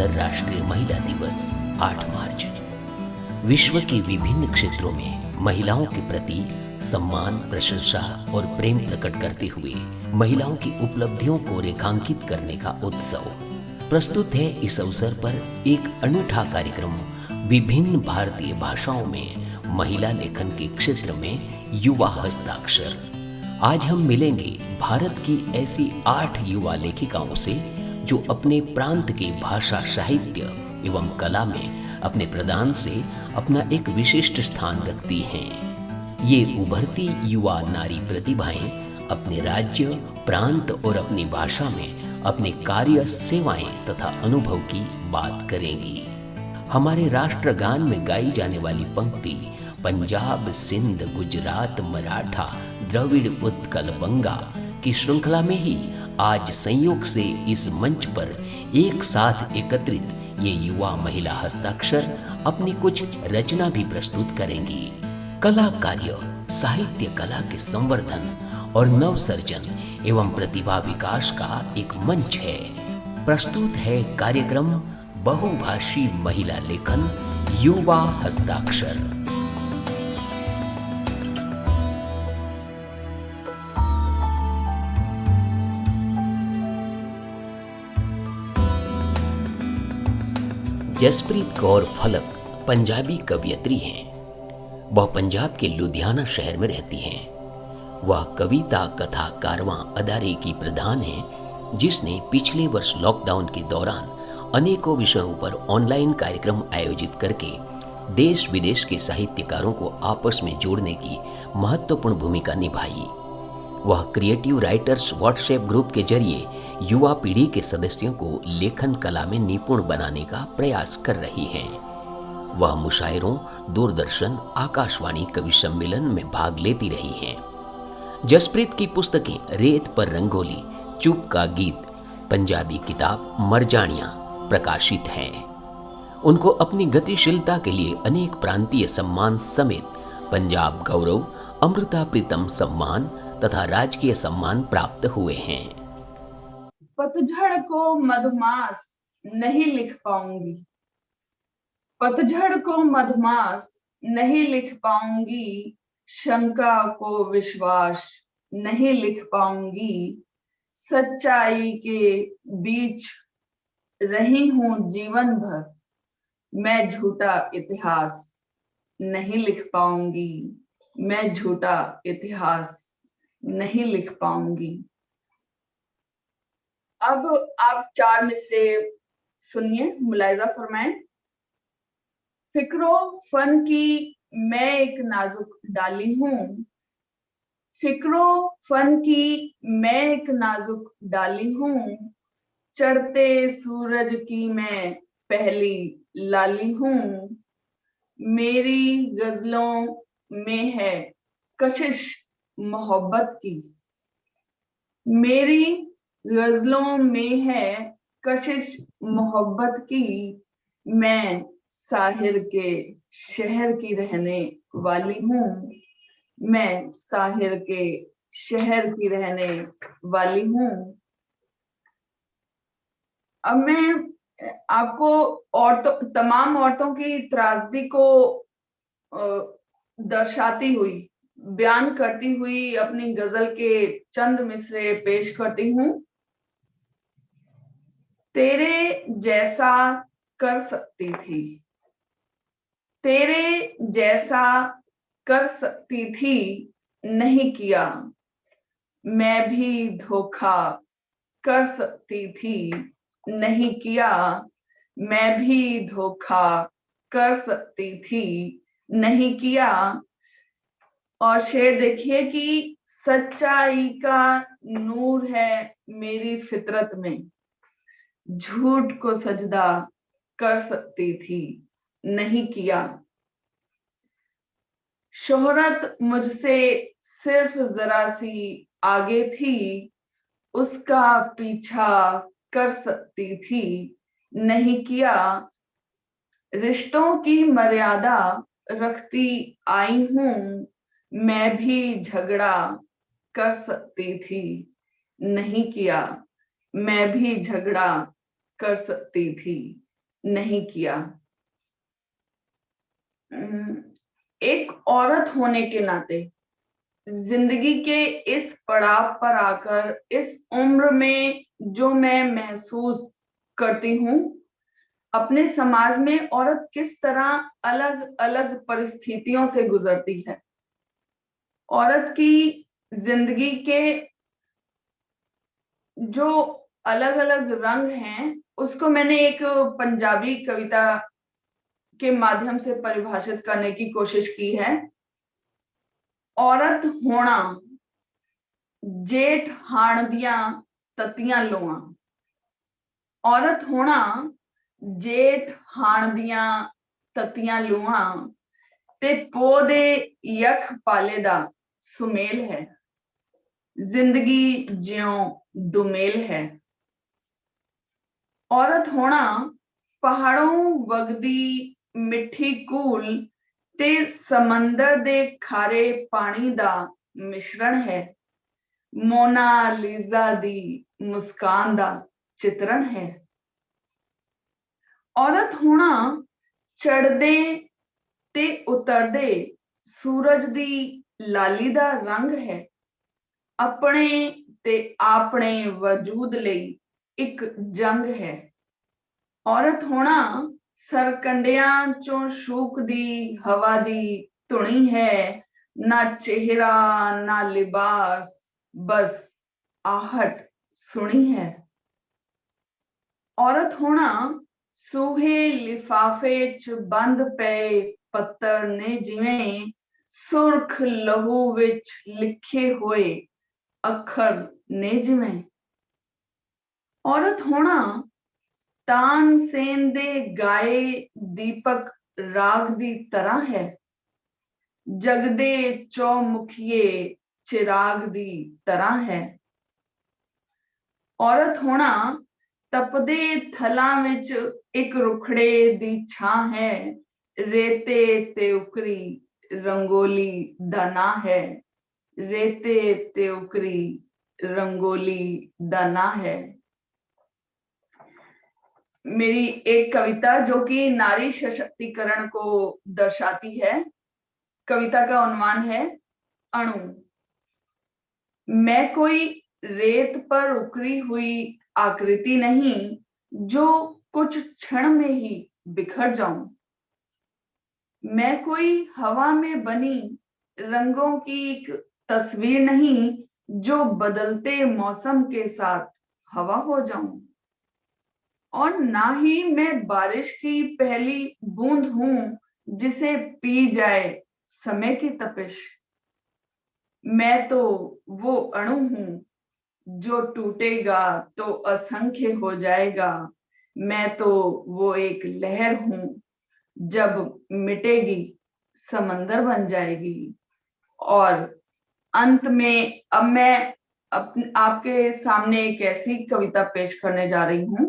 अंतर्राष्ट्रीय महिला दिवस 8 मार्च। विश्व के विभिन्न क्षेत्रों में महिलाओं के प्रति सम्मान, प्रशंसा और प्रेम प्रकट करते हुए महिलाओं की उपलब्धियों को रेखांकित करने का उत्सव प्रस्तुत है। इस अवसर पर एक अनूठा कार्यक्रम विभिन्न भारतीय भाषाओं में महिला लेखन के क्षेत्र में युवा हस्ताक्षर। आज हम मिलेंगे भारत की ऐसी 8 युवा लेखिकाओं से जो अपने प्रांत के भाषा, साहित्य एवं कला में अपने प्रदान से अपना एक विशिष्ट स्थान रखती हैं। ये उभरती युवा नारी प्रतिभाएं अपने राज्य, प्रांत और अपनी भाषा में अपने कार्य, सेवाएं तथा अनुभव की बात करेंगी। हमारे राष्ट्रगान में गाई जाने वाली पंक्ति पंजाब, सिंध, गुजरात, मराठा, द्रविड़, उत्कल, बंगा की श्रृंखला में ही आज संयोग से इस मंच पर एक साथ एकत्रित ये युवा महिला हस्ताक्षर अपनी कुछ रचना भी प्रस्तुत करेंगी। कला कार्य साहित्य कला के संवर्धन और नवसर्जन एवं प्रतिभा विकास का एक मंच है। प्रस्तुत है कार्यक्रम बहुभाषी महिला लेखन युवा हस्ताक्षर। जसप्रीत कौर फलक पंजाबी कवयित्री हैं। वह पंजाब के लुधियाना शहर में रहती हैं। वह कविता, कथा, कारवां, अदारे की प्रधान हैं, जिसने पिछले वर्ष लॉकडाउन के दौरान अनेकों विषयों पर ऑनलाइन कार्यक्रम आयोजित करके देश विदेश के साहित्यकारों को आपस में जोड़ने की महत्वपूर्ण भूमिका निभाई। वह क्रिएटिव राइटर्स व्हाट्सएप ग्रुप के जरिए युवा पीढ़ी के सदस्यों को लेखन कला में निपुण बनाने का प्रयास कर रही हैं। वह मुशायरों, दूरदर्शन, आकाशवाणी कवि सम्मेलन में भाग लेती रही हैं। जसप्रीत की पुस्तकें रेत पर रंगोली, चुप का गीत, पंजाबी किताब मरजानियां प्रकाशित हैं। उनको अपनी गतिशीलता के लिए अनेक प्रांतीय सम्मान समेत पंजाब गौरव, अमृता प्रीतम सम्मान तथा राजकीय सम्मान प्राप्त हुए हैं। पतझड़ को मधुमास नहीं लिख पाऊंगी, पतझड़ को मधुमास नहीं लिख पाऊंगी, शंका को विश्वास नहीं लिख पाऊंगी, सच्चाई के बीच रही हूं जीवन भर, मैं झूठा इतिहास नहीं लिख पाऊंगी, मैं झूठा इतिहास नहीं लिख पाऊंगी। अब आप 4 मिसरे सुनिए, मुलाहिजा फरमाएं। फिक्रो फन की मैं एक नाजुक डाली हूं, फिक्रो फन की मैं एक नाजुक डाली हूं, चढ़ते सूरज की मैं पहली लाली हूं, मेरी गजलों में है कशिश मोहब्बत की, मेरी गजलों में है कशिश मोहब्बत की, मैं साहिर के शहर की रहने वाली हूँ, मैं साहिर के शहर की रहने वाली हूँ। अब मैं आपको तमाम औरतों की त्रासदी को दर्शाती हुई, बयान करती हुई अपनी गजल के चंद मिसरे पेश करती हूँ। तेरे जैसा कर सकती थी, तेरे जैसा कर सकती थी, नहीं किया, मैं भी धोखा कर सकती थी, नहीं किया, मैं भी धोखा कर सकती थी, नहीं किया। और शेर देखिए कि सच्चाई का नूर है मेरी फितरत में, झूठ को सजदा कर सकती थी, नहीं किया। शोहरत मुझसे सिर्फ जरा सी आगे थी, उसका पीछा कर सकती थी, नहीं किया। रिश्तों की मर्यादा रखती आई हूं, मैं भी झगड़ा कर सकती थी, नहीं किया, मैं भी झगड़ा कर सकती थी, नहीं किया। एक औरत होने के नाते जिंदगी के इस पड़ाव पर आकर इस उम्र में जो मैं महसूस करती हूँ, अपने समाज में औरत किस तरह अलग अलग परिस्थितियों से गुजरती है। औरत की जिंदगी के जो अलग अलग रंग हैं, उसको मैंने एक पंजाबी कविता के माध्यम से परिभाषित करने की कोशिश की है। औरत होना जेठ हाण दियां ततियां लोआ। औरत होना जेठ हाण दियां ततियां लोआ ते पोदे यख पाले दा सुमेल है। जिंदगी ज्यों दुमेल है। औरत होना पहाड़ों वगदी मिठी कूल ते समंदर दे खारे पानी दा मिश्रण है। मोनालिसा दी मुस्कान दा चित्रण है। औरत होना चढ़दे ते उतरदे सूरज दी लाली दा रंग है। अपने ते आपने वजूद लई एक जंग है। औरत होना सरकंडियां चों शूक दी हवा दी धुनी है। ना चेहरा ना लिबास, बस आहट सुनी है। औरत होना सूहे लिफाफे च बंद पे पत्तर ने जिवें सुर्ख लहू विच लिखे हुए अखर ने जिवें। औरत होना तानसेन दे गाए दीपक राग दी तरह है। जगदे चौमुखिए चिराग दी तरह है। औरत होना तपदे थलां विच एक रुखड़े दी छां है। रेते ते उकरी रंगोली दा ना है। रेते ते उकरी रंगोली दा ना है। मेरी एक कविता जो कि नारी सशक्तिकरण को दर्शाती है। कविता का उन्वान है अणु। मैं कोई रेत पर उकरी हुई आकृति नहीं जो कुछ क्षण में ही बिखर जाऊं। मैं कोई हवा में बनी रंगों की एक तस्वीर नहीं जो बदलते मौसम के साथ हवा हो जाऊं। और ना ही मैं बारिश की पहली बूंद हूं जिसे पी जाए समय की तपिश। मैं तो वो अणु हूं जो टूटेगा तो असंख्य हो जाएगा। मैं तो वो एक लहर हूं जब मिटेगी समंदर बन जाएगी। और अंत में अब मैं आपके सामने एक ऐसी कविता पेश करने जा रही हूं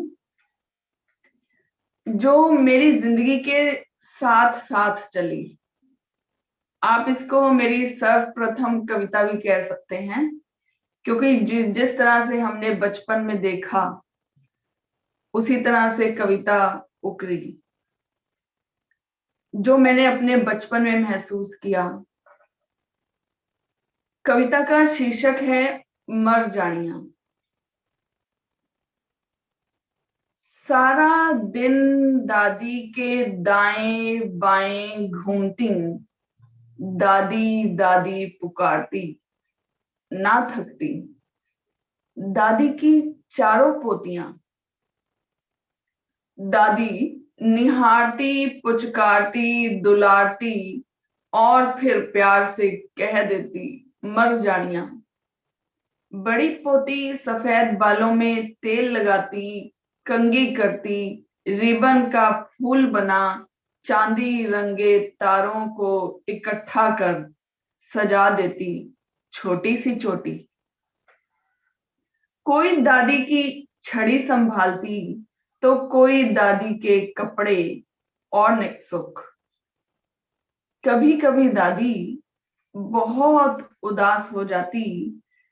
जो मेरी जिंदगी के साथ साथ चली। आप इसको मेरी सर्वप्रथम कविता भी कह सकते हैं, क्योंकि जिस तरह से हमने बचपन में देखा उसी तरह से कविता उकरी, जो मैंने अपने बचपन में महसूस किया। कविता का शीर्षक है मर जानिया। सारा दिन दादी के दाएं बाएं घूमती, दादी दादी पुकारती ना थकती। दादी की चारों पोतियां दादी निहारती पुचकारती दुलारती और फिर प्यार से कह देती मर जानिया। बड़ी पोती सफेद बालों में तेल लगाती, कंघी करती, रिबन का फूल बना चांदी रंगे तारों को इकट्ठा कर सजा देती छोटी सी चोटी। कोई दादी की छड़ी संभालती तो कोई दादी के कपड़े और सुख। कभी कभी दादी बहुत उदास हो जाती,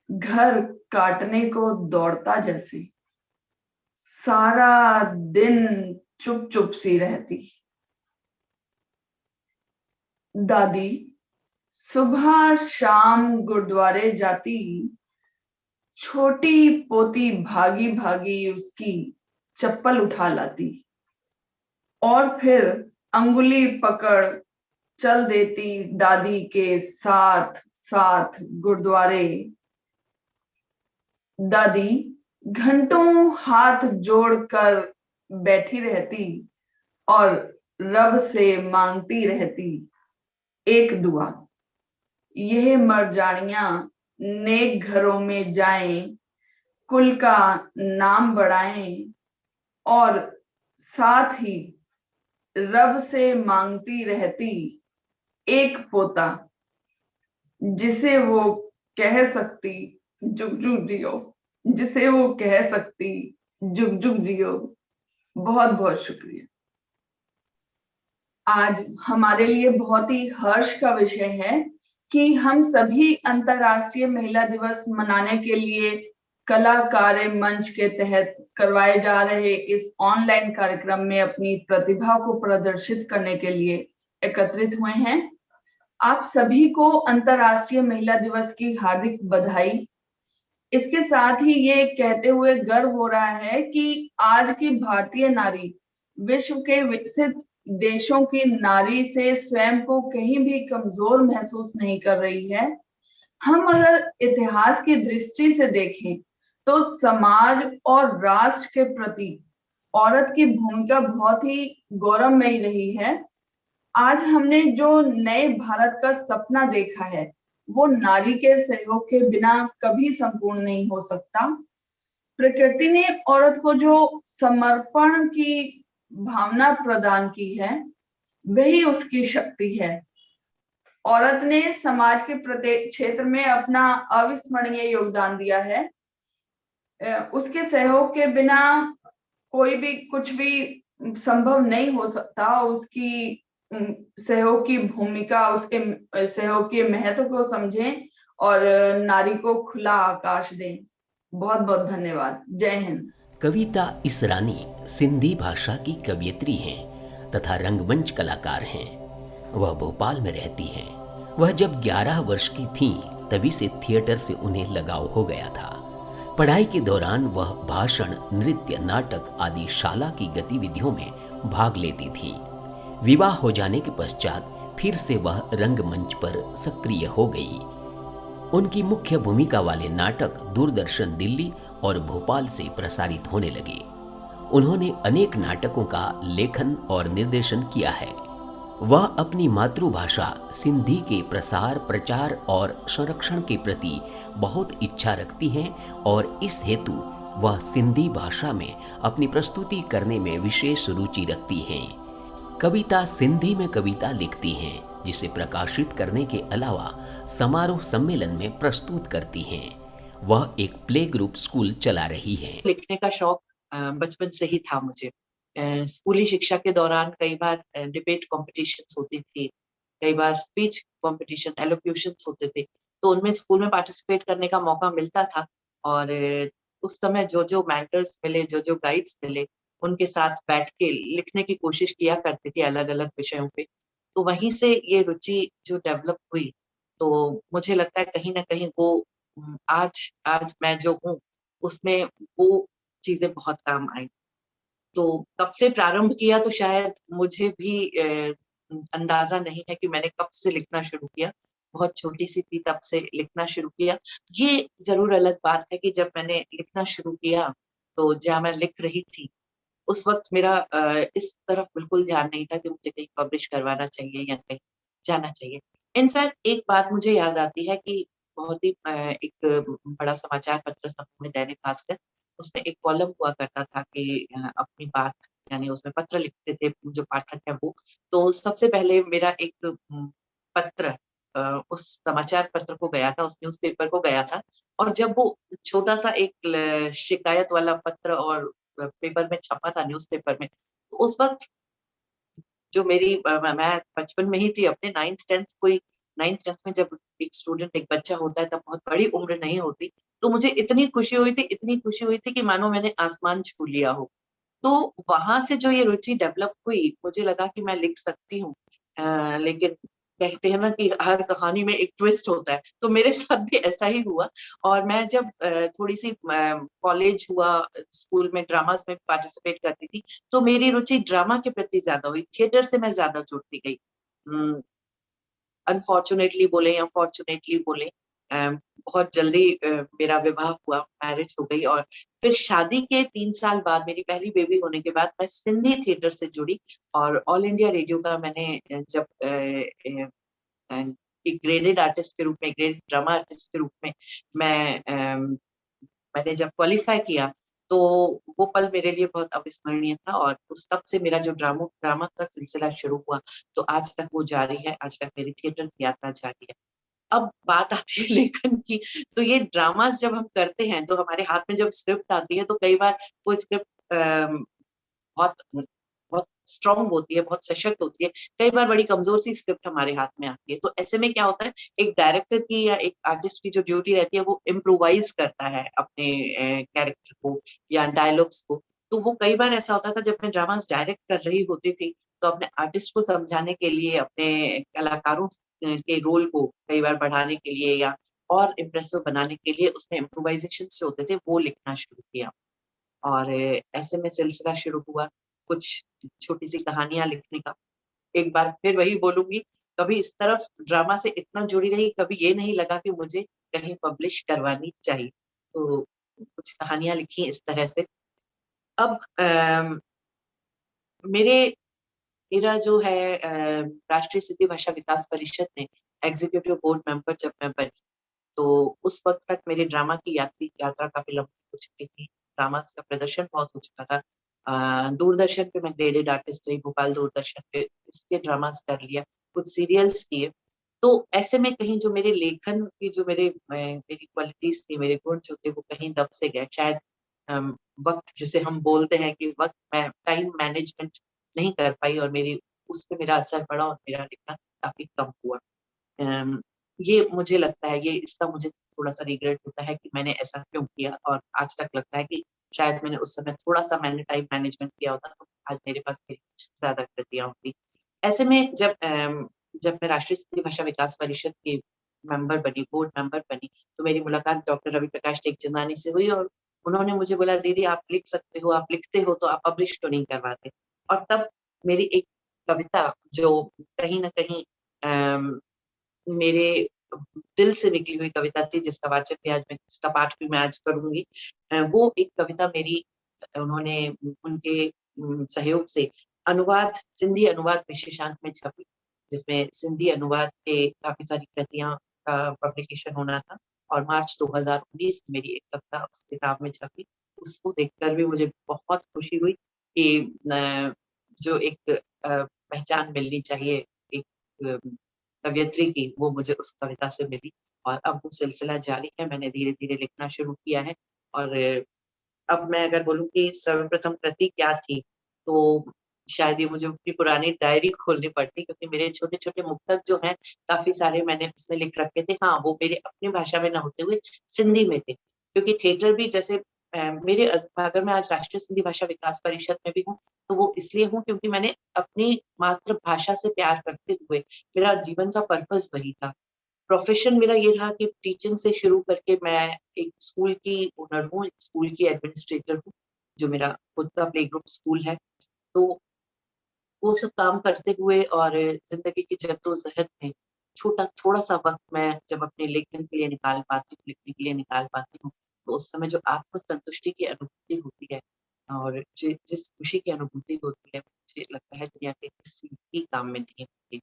घर काटने को दौड़ता जैसे। सारा दिन चुप चुप सी रहती। दादी सुबह शाम गुरुद्वारे जाती, छोटी पोती भागी भागी उसकी चप्पल उठा लाती और फिर अंगुली पकड़ चल देती दादी के साथ साथ गुरुद्वारे। दादी घंटों हाथ जोड़कर बैठी रहती और रब से मांगती रहती एक दुआ, यह मर्जानियां नेक घरों में जाएं, कुल का नाम बढ़ाएं और साथ ही रब से मांगती रहती एक पोता, जिसे वो कह सकती जुग जुग जियो, जिसे वो कह सकती जुग जुग जियो। बहुत बहुत शुक्रिया। आज हमारे लिए बहुत ही हर्ष का विषय है कि हम सभी अंतर्राष्ट्रीय महिला दिवस मनाने के लिए कला कार्य मंच के तहत करवाए जा रहे इस ऑनलाइन कार्यक्रम में अपनी प्रतिभा को प्रदर्शित करने के लिए एकत्रित हुए हैं। आप सभी को अंतर्राष्ट्रीय महिला दिवस की हार्दिक बधाई। इसके साथ ही ये कहते हुए गर्व हो रहा है कि आज की भारतीय नारी विश्व के विकसित देशों की नारी से स्वयं को कहीं भी कमजोर महसूस नहीं कर रही है। हम अगर इतिहास की दृष्टि से देखें तो समाज और राष्ट्र के प्रति औरत की भूमिका बहुत ही गौरवमयी रही है। आज हमने जो नए भारत का सपना देखा है वो नारी के सहयोग के बिना कभी संपूर्ण नहीं हो सकता। प्रकृति ने औरत को जो समर्पण की भावना प्रदान की है वही उसकी शक्ति है। औरत ने समाज के प्रत्येक क्षेत्र में अपना अविस्मरणीय योगदान दिया है। उसके सहयोग के बिना कोई भी कुछ भी संभव नहीं हो सकता। उसकी सहयोग की भूमिका, उसके सहयोग के महत्व को समझें और नारी को खुला आकाश दें। बहुत बहुत धन्यवाद। जय हिंद। कविता इसरानी सिंधी भाषा की कवयित्री हैं तथा रंगमंच कलाकार हैं। वह भोपाल में रहती हैं। वह जब 11 वर्ष की थीं तभी से थिएटर से उन्हें लगाव हो गया था। पढ़ाई के दौरान वह भाषण, नृत्य, नाटक आदि शाला की गतिविधियों में भाग लेती थीं। विवाह हो जाने के पश्चात फिर से वह रंगमंच पर सक्रिय हो गई। उनकी मुख्य भूमिका वाले नाटक दूरदर्शन दिल्ली और भोपाल से प्रसारित होने लगे। उन्होंने अनेक नाटकों का लेखन और निर्देशन किया है। वह अपनी मातृभाषा सिंधी के प्रसार, प्रचार और संरक्षण के प्रति बहुत इच्छा रखती हैं और इस हेतु वह सिंधी भाषा में अपनी प्रस्तुति करने में विशेष रुचि रखती हैं। कविता सिंधी में कविता लिखती हैं, जिसे प्रकाशित करने के अलावा समारोह सम्मेलन में प्रस्तुत करती हैं। वह एक प्ले ग्रुप स्कूल चला रही हैं। लिखने का शौक बचपन से ही था मुझे। स्कूली शिक्षा के दौरान कई बार डिबेट कॉम्पिटिशन्स होती थी, कई बार स्पीच कॉम्पिटिशन, एलोक्यूशंस होते थे, तो उनमें स्कूल में पार्टिसिपेट करने का मौका मिलता था। और उस समय जो जो मेंटर्स मिले, जो जो गाइड्स मिले, उनके साथ बैठ के लिखने की कोशिश किया करती थी अलग अलग विषयों पे। तो वहीं से ये रुचि जो डेवलप हुई, तो मुझे लगता है कहीं ना कहीं वो आज आज मैं जो हूँ उसमें वो चीजें बहुत काम आई। तो कब से प्रारंभ किया तो शायद मुझे भी अंदाजा नहीं है कि मैंने कब से लिखना शुरू किया। बहुत छोटी सी थी तब से लिखना शुरू किया। ये जरूर अलग बात है कि जब मैंने लिखना शुरू किया तो जहाँ मैं लिख रही थी उस वक्त मेरा इस तरफ बिल्कुल ध्यान नहीं था कि मुझे कहीं पब्लिश करवाना चाहिए या कहीं जाना चाहिए। इनफैक्ट एक बात मुझे याद आती है कि बहुत ही एक बड़ा समाचार पत्र समूह है दैनिक भास्कर, उसमें एक कॉलम हुआ करता था कि अपनी बात, यानी उसमें पत्र लिखते थे जो पाठक है वो। तो सबसे पहले मेरा एक पत्र उस समाचार पत्र को गया था, उस न्यूज़पेपर को गया था। और जब वो छोटा सा एक शिकायत वाला पत्र और पेपर में छपा था, न्यूज़पेपर में, तो उस वक्त जो मेरी मैं बचपन में ही थी, अपने 9th-10th कोई 9th-10th में जब एक स्टूडेंट, एक बच्चा होता है तब बहुत बड़ी उम्र नहीं होती। तो मुझे इतनी खुशी हुई थी कि मानो मैंने आसमान छू लिया हो। तो वहां से जो ये रुचि डेवलप हुई, मुझे लगा कि मैं लिख सकती हूँ। लेकिन कहते हैं ना कि हर कहानी में एक ट्विस्ट होता है, तो मेरे साथ भी ऐसा ही हुआ। और मैं जब थोड़ी सी कॉलेज हुआ, स्कूल में ड्रामास में पार्टिसिपेट करती थी, तो मेरी रुचि ड्रामा के प्रति ज्यादा हुई, थिएटर से मैं ज्यादा जुड़ती गई। अनफॉर्चुनेटली बोले या फॉर्चुनेटली बोले, बहुत जल्दी मेरा विवाह हुआ, मैरिज हो गई, और फिर शादी के 3 साल बाद, मेरी पहली बेबी होने के बाद, मैं सिंधी थिएटर से जुड़ी। और ऑल इंडिया रेडियो का मैंने जब एक ग्रेडेड आर्टिस्ट के रूप में, ग्रेड ड्रामा आर्टिस्ट के रूप में मैं मैंने जब क्वालिफाई किया, तो वो पल मेरे लिए बहुत अविस्मरणीय था। और उस तब से मेरा जो ड्रामा का सिलसिला शुरू हुआ, तो आज तक वो जारी है, आज तक मेरी थिएटर की यात्रा जारी है। अब बात आती है लेखन की, तो ये ड्रामास जब हम करते हैं, तो हमारे हाथ में जब स्क्रिप्ट आती है, तो कई बार वो स्क्रिप्ट बहुत बहुत स्ट्रांग होती है, बहुत सशक्त होती है। कई बार बड़ी कमजोर सी स्क्रिप्ट हमारे हाथ में आती है, तो ऐसे में क्या होता है, एक डायरेक्टर की या एक आर्टिस्ट की जो ड्यूटी रहती है, वो इम्प्रोवाइज करता है अपने कैरेक्टर को या डायलॉग्स को। तो वो कई बार ऐसा होता था, जब मैं ड्रामास डायरेक्ट कर रही होती थी, तो अपने आर्टिस्ट को समझाने के लिए, अपने कलाकारों के रोल को कई बार बढ़ाने के लिए या और इम्प्रेसिव बनाने के लिए, उसमें इम्प्रोवाइजेशन जो होते थे, वो लिखना शुरू किया। और ऐसे में सिलसिला शुरू हुआ कुछ छोटी सी कहानियां लिखने का। एक बार फिर वही बोलूंगी, कभी इस तरफ ड्रामा से इतना जुड़ी रही, कभी ये नहीं लगा कि मुझे कहीं पब्लिश करवानी चाहिए। तो कुछ कहानियां लिखी इस तरह से। अब मेरे मेरा जो है राष्ट्रीय सिंधी भाषा विकास परिषद में एग्जीक्यूटिव बोर्ड मेंबर जब मैं बनी, तो उस वक्त तक मेरे ड्रामा की यात्रा काफी लंबी हो चुकी थी। ड्रामा का प्रदर्शन बहुत हो चुका था। दूरदर्शन पे मैं ग्रेडेड आर्टिस्ट रही, भोपाल दूरदर्शन पे इसके ड्रामास कर लिया, कुछ सीरियल्स किए। तो ऐसे में कहीं जो मेरे लेखन की जो मेरी क्वालिटीज थी, मेरे गुण जो थे, वो कहीं दब से गए शायद। वक्त जिसे हम बोलते हैं कि वक्त, मैं टाइम मैनेजमेंट नहीं कर पाई, और उस पर मेरा असर पड़ा, और मेरा लिखना काफी कम हुआ। अम, ये मुझे लगता है, ये इसका मुझे थोड़ा सा रिग्रेट होता है कि मैंने ऐसा क्यों किया। और आज तक लगता है कि शायद मैंने उस समय थोड़ा सा टाइम मैनेजमेंट किया होता, तो आज मेरे पास मेरी कुछ ज्यादा कृतियां होती। ऐसे में जब मैं राष्ट्रीय सिंधी भाषा विकास परिषद की मेंबर बनी, बोर्ड मेंबर बनी, तो मेरी मुलाकात डॉक्टर रवि प्रकाश टेकचंदानी से हुई, और उन्होंने मुझे बोला, दीदी आप लिख सकते हो, आप लिखते हो, तो आप पब्लिश क्यों नहीं करवाते। और तब मेरी एक कविता, जो कहीं ना कहीं मेरे दिल से निकली हुई कविता थी, जिसका वाचन भी आज मैं, जिसका पाठ भी मैं आज करूंगी, वो एक कविता मेरी, उन्होंने उनके सहयोग से अनुवाद, सिंधी अनुवाद विशेषांक में छपी, जिसमें सिंधी अनुवाद के काफी सारी कृतियां का पब्लिकेशन होना था। और मार्च 2019 में मेरी एक कविता उस किताब में छपी। उसको देखकर भी मुझे बहुत खुशी हुई कि जो एक पहचान मिलनी चाहिए एक कवियत्री की, वो मुझे उस कविता से मिली। और अब वो सिलसिला जारी है, मैंने धीरे धीरे लिखना शुरू किया है। और अब मैं अगर बोलूँ कि सर्वप्रथम कृति क्या थी, तो शायद ये मुझे अपनी पुरानी डायरी खोलनी पड़ती, क्योंकि मेरे छोटे छोटे मुक्तक जो हैं, काफी सारे मैंने उसमें लिख रखे थे। हाँ, वो मेरे अपनी भाषा में ना होते हुए सिंधी में थे, क्योंकि थिएटर भी जैसे अगर मैं आज राष्ट्रीय सिंधी भाषा विकास परिषद में भी हूँ, तो वो इसलिए हूँ क्योंकि मैंने अपनी मातृभाषा से प्यार करते हुए, मेरा जीवन का पर्पस वही था। प्रोफेशन मेरा ये रहा कि टीचिंग से शुरू करके मैं एक स्कूल की ओनर हूँ, एक स्कूल की एडमिनिस्ट्रेटर हूँ, जो मेरा खुद का प्ले ग्रुप स्कूल है। तो वो सब काम करते हुए और जिंदगी की जद्दोजहद में थोड़ा सा वक्त मैं जब अपने लेखन के लिए निकाल पाती हूँ, लिखने के लिए निकाल पाती हूँ, तो उस समय जो आत्म संतुष्टि की अनुभूति होती है, और जिस खुशी की अनुभूति होती है, मुझे लगता है दुनिया के किसी भी काम में नहीं होती।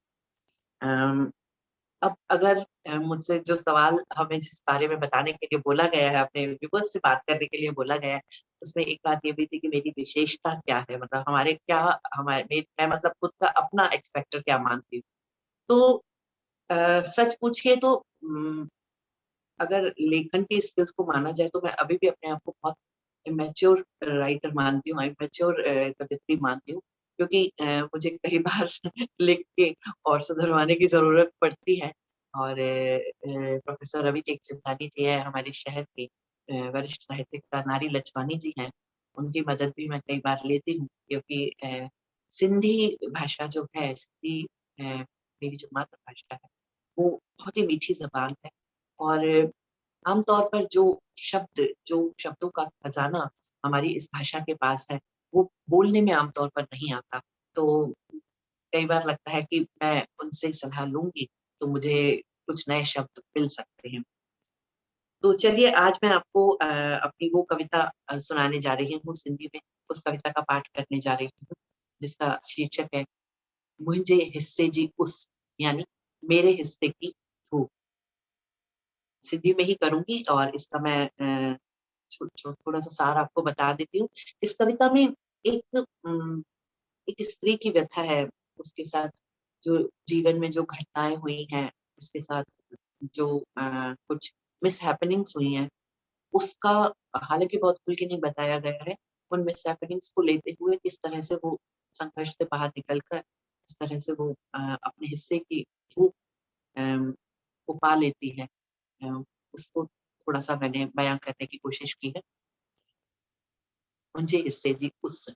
अब अगर मुझसे जो सवाल हमें जिस बारे में बताने के लिए बोला गया है, अपने व्यूअर्स से बात करने के लिए बोला गया है, उसमें एक बात ये भी थी कि मेरी विशेषता क्या है, मतलब मैं मतलब खुद का अपना एक्स फैक्टर क्या मानती हूँ। तो सच पूछिए तो अगर लेखन की स्किल्स को माना जाए, तो मैं अभी भी अपने आप को बहुत इमेच्योर राइटर मानती हूँ, इमेच्योर कवियत्री मानती हूँ, क्योंकि मुझे कई बार लिख के और सुधरवाने की जरूरत पड़ती है। और प्रोफेसर रवि टेकचंदानी जी है हमारे शहर के, वरिष्ठ साहित्यकार नारी लचवानी जी हैं, उनकी मदद भी मैं कई बार लेती हूँ, क्योंकि सिंधी भाषा जो है, सिंधी मेरी जो मातृभाषा है, वो बहुत ही मीठी ज़बान है। और आमतौर पर जो शब्दों का खजाना हमारी इस भाषा के पास है, वो बोलने में आमतौर पर नहीं आता। तो कई बार लगता है कि मैं उनसे सलाह लूँगी, तो मुझे कुछ नए शब्द मिल सकते हैं। तो चलिए, आज मैं आपको अपनी वो कविता सुनाने जा रही हूँ सिंधी में। उस कविता का पाठ करने जा रही हूँ, जिसका शीर्षक है मुंहिंजे हिस्से जी उस, यानी मेरे हिस्से की धूप। सिंधी में ही करूँगी और इसका मैं थोड़ा-सा सार आपको बता देती हूँ। इस कविता में एक एक स्त्री की व्यथा है, उसके साथ जो जीवन में जो घटनाएँ हुई हैं, उसके साथ जो कुछ मिसहैपनिंग्स हुई हैं, उसका हालाँकि बहुत खुल के नहीं बताया गया है। उन मिसहैपनिंग्स को लेते हुए किस तरह से वो संघर्ष से बाहर निकल कर, किस तरह से वो अपने हिस्से की धूप अ, को पा लेती है। अ, उसको थोड़ा-सा मैंने बयाँ करने की कोशिश की है। मुंहिंजे हिस्से जी उस,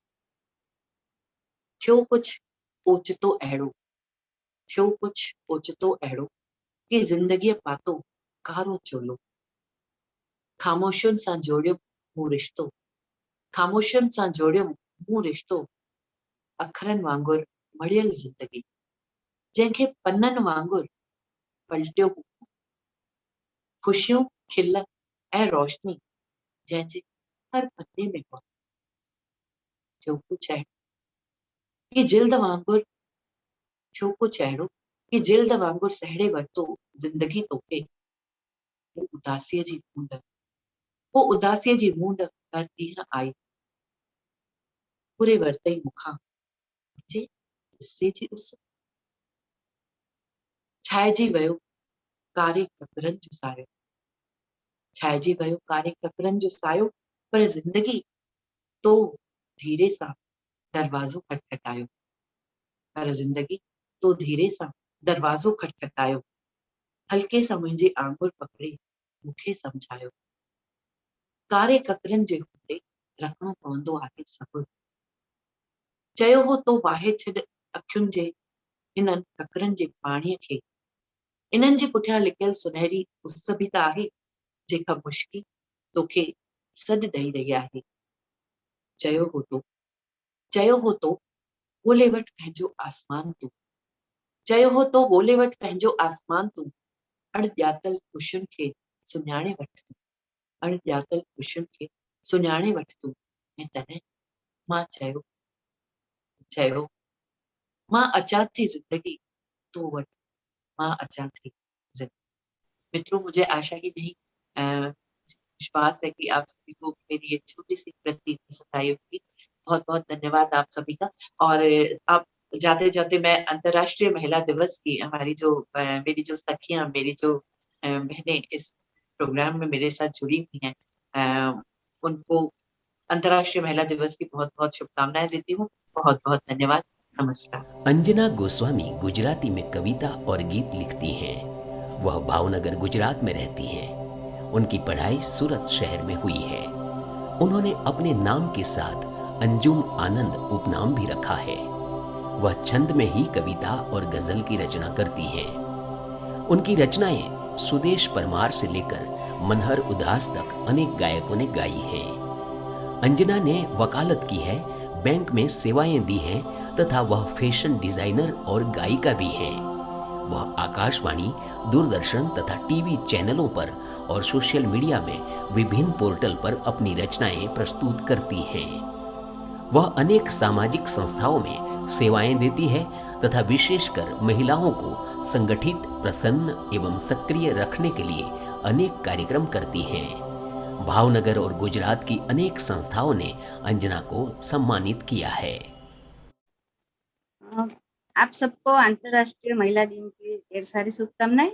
थियो कुछ ओचितो अहिड़ो, थियो कुछ ओचितो अहिड़ो कि ज़िंदगीअ पातो कारो चोलो। ख़ामोशियुनि सां जोड़ियो मूं रिश्तो, ख़ामोशियुनि सां जोड़ियो मूं रिश्तो, अखरनि वांगुरु मड़ियल ज़िंदगी, जंहिंखे पननि वांगुरु पलटियो हो, ख़ुशियूं, खिल ऐं रोशनी, जंहिंजे हर पन्ने में हो। थियो कुछ अहिड़ो कि जिल्द वांगुरु, थियो कुछ अहिड़ो कि जिल्द वांगुरु सहड़े वरितो ज़िंदगी तोखे, वो उदासीअ जी बूंद, वो उदासीअ जी बूंद हर ॾींहुं आई, पूरे वरितई मूंखां मुंहिंजे हिस्से जी उस। छाइजी वियो कारे ककरनि जो सायो, छाइजी वियो कारे ककरनि जो सायो, पर ज़िंदगी तो धीरे सां दरवाज़ो खटखटायो, पर ज़िंदगी तो धीरे सां दरवाज़ो खटखटायो, हल्के सां मुंहिंजे आङुर पकिड़े मूंखे सम्झायो। कारे ककरनि जे हूंदे रखिणो पवंदो आहे सबुरु, चयो हो तो वाहे छॾ अखियुनि जे हिननि ककरनि जे पाणीअ खे, इन्हनि जे पुठियां लिकियल सुनहरी उस बि त आहे, जेका मुश्की तोखे सॾु ॾेई रही आहे। चयो हो तो ॻोल्हे वठि पंहिंजो आसमान तूं, चयो हो तो ॻोल्हे वठि पंहिंजो आसमान तूं, अणॼातल ख़ुशियुनि खे सुञाणे वठि तूं, अणॼातल ख़ुशियुनि खे सुञाणे वठि तूं। ऐं तॾहिं मां चयो मां अचां थी ज़िंदगी तो वटि, मां अचां थी ज़िंदगी। मित्रों, मुझे आशा ही नहीं विश्वास है कि आप सभी को मेरी ये छोटी-सी कृति पसंद आई होगी। बहुत-बहुत धन्यवाद आप सभी का। और अब जाते-जाते मैं अंतर्राष्ट्रीय महिला दिवस की हमारी जो मेरी जो सखियाँ, मेरी जो बहनें इस प्रोग्राम में मेरे साथ जुड़ी हुई हैं, उनको अंतर्राष्ट्रीय महिला दिवस की बहुत-बहुत शुभकामनाएँ देती हूँ। बहुत-बहुत धन्यवाद। नमस्कार। अंजना गोस्वामी गुजराती में कविता और गीत लिखती हैं। वह भावनगर गुजरात में रहती हैं। उनकी पढ़ाई सूरत शहर में हुई है। उन्होंने अपने नाम के साथ अंजुम आनंद उपनाम भी रखा है। वह छंद में ही कविता और गजल की रचना करती हैं। उनकी रचनाएं सुदेश परमार से लेकर मनहर उदास तक अनेक गायकों ने गाई हैं। अंजना ने वकालत की है, बैंक में सेवाएं दी हैं तथा वह फैशन डिजाइनर और गायिका भी हैं। वह आकाशवाणी, दूरदर्शन तथा टीवी चैनलों पर और सोशल मीडिया में विभिन्न पोर्टल पर अपनी रचनाएं प्रस्तुत करती हैं। वह अनेक सामाजिक संस्थाओं में सेवाएं देती है तथा विशेषकर महिलाओं को संगठित, प्रसन्न एवं सक्रिय रखने के लिए अनेक कार्यक्रम करती हैं। भावनगर और गुजरात की अनेक संस्थाओं ने अंजना को सम्मानित किया है। आप सबको अंतर्राष्ट्रीय महिला दिन की ढेर सारी शुभकामनाएं।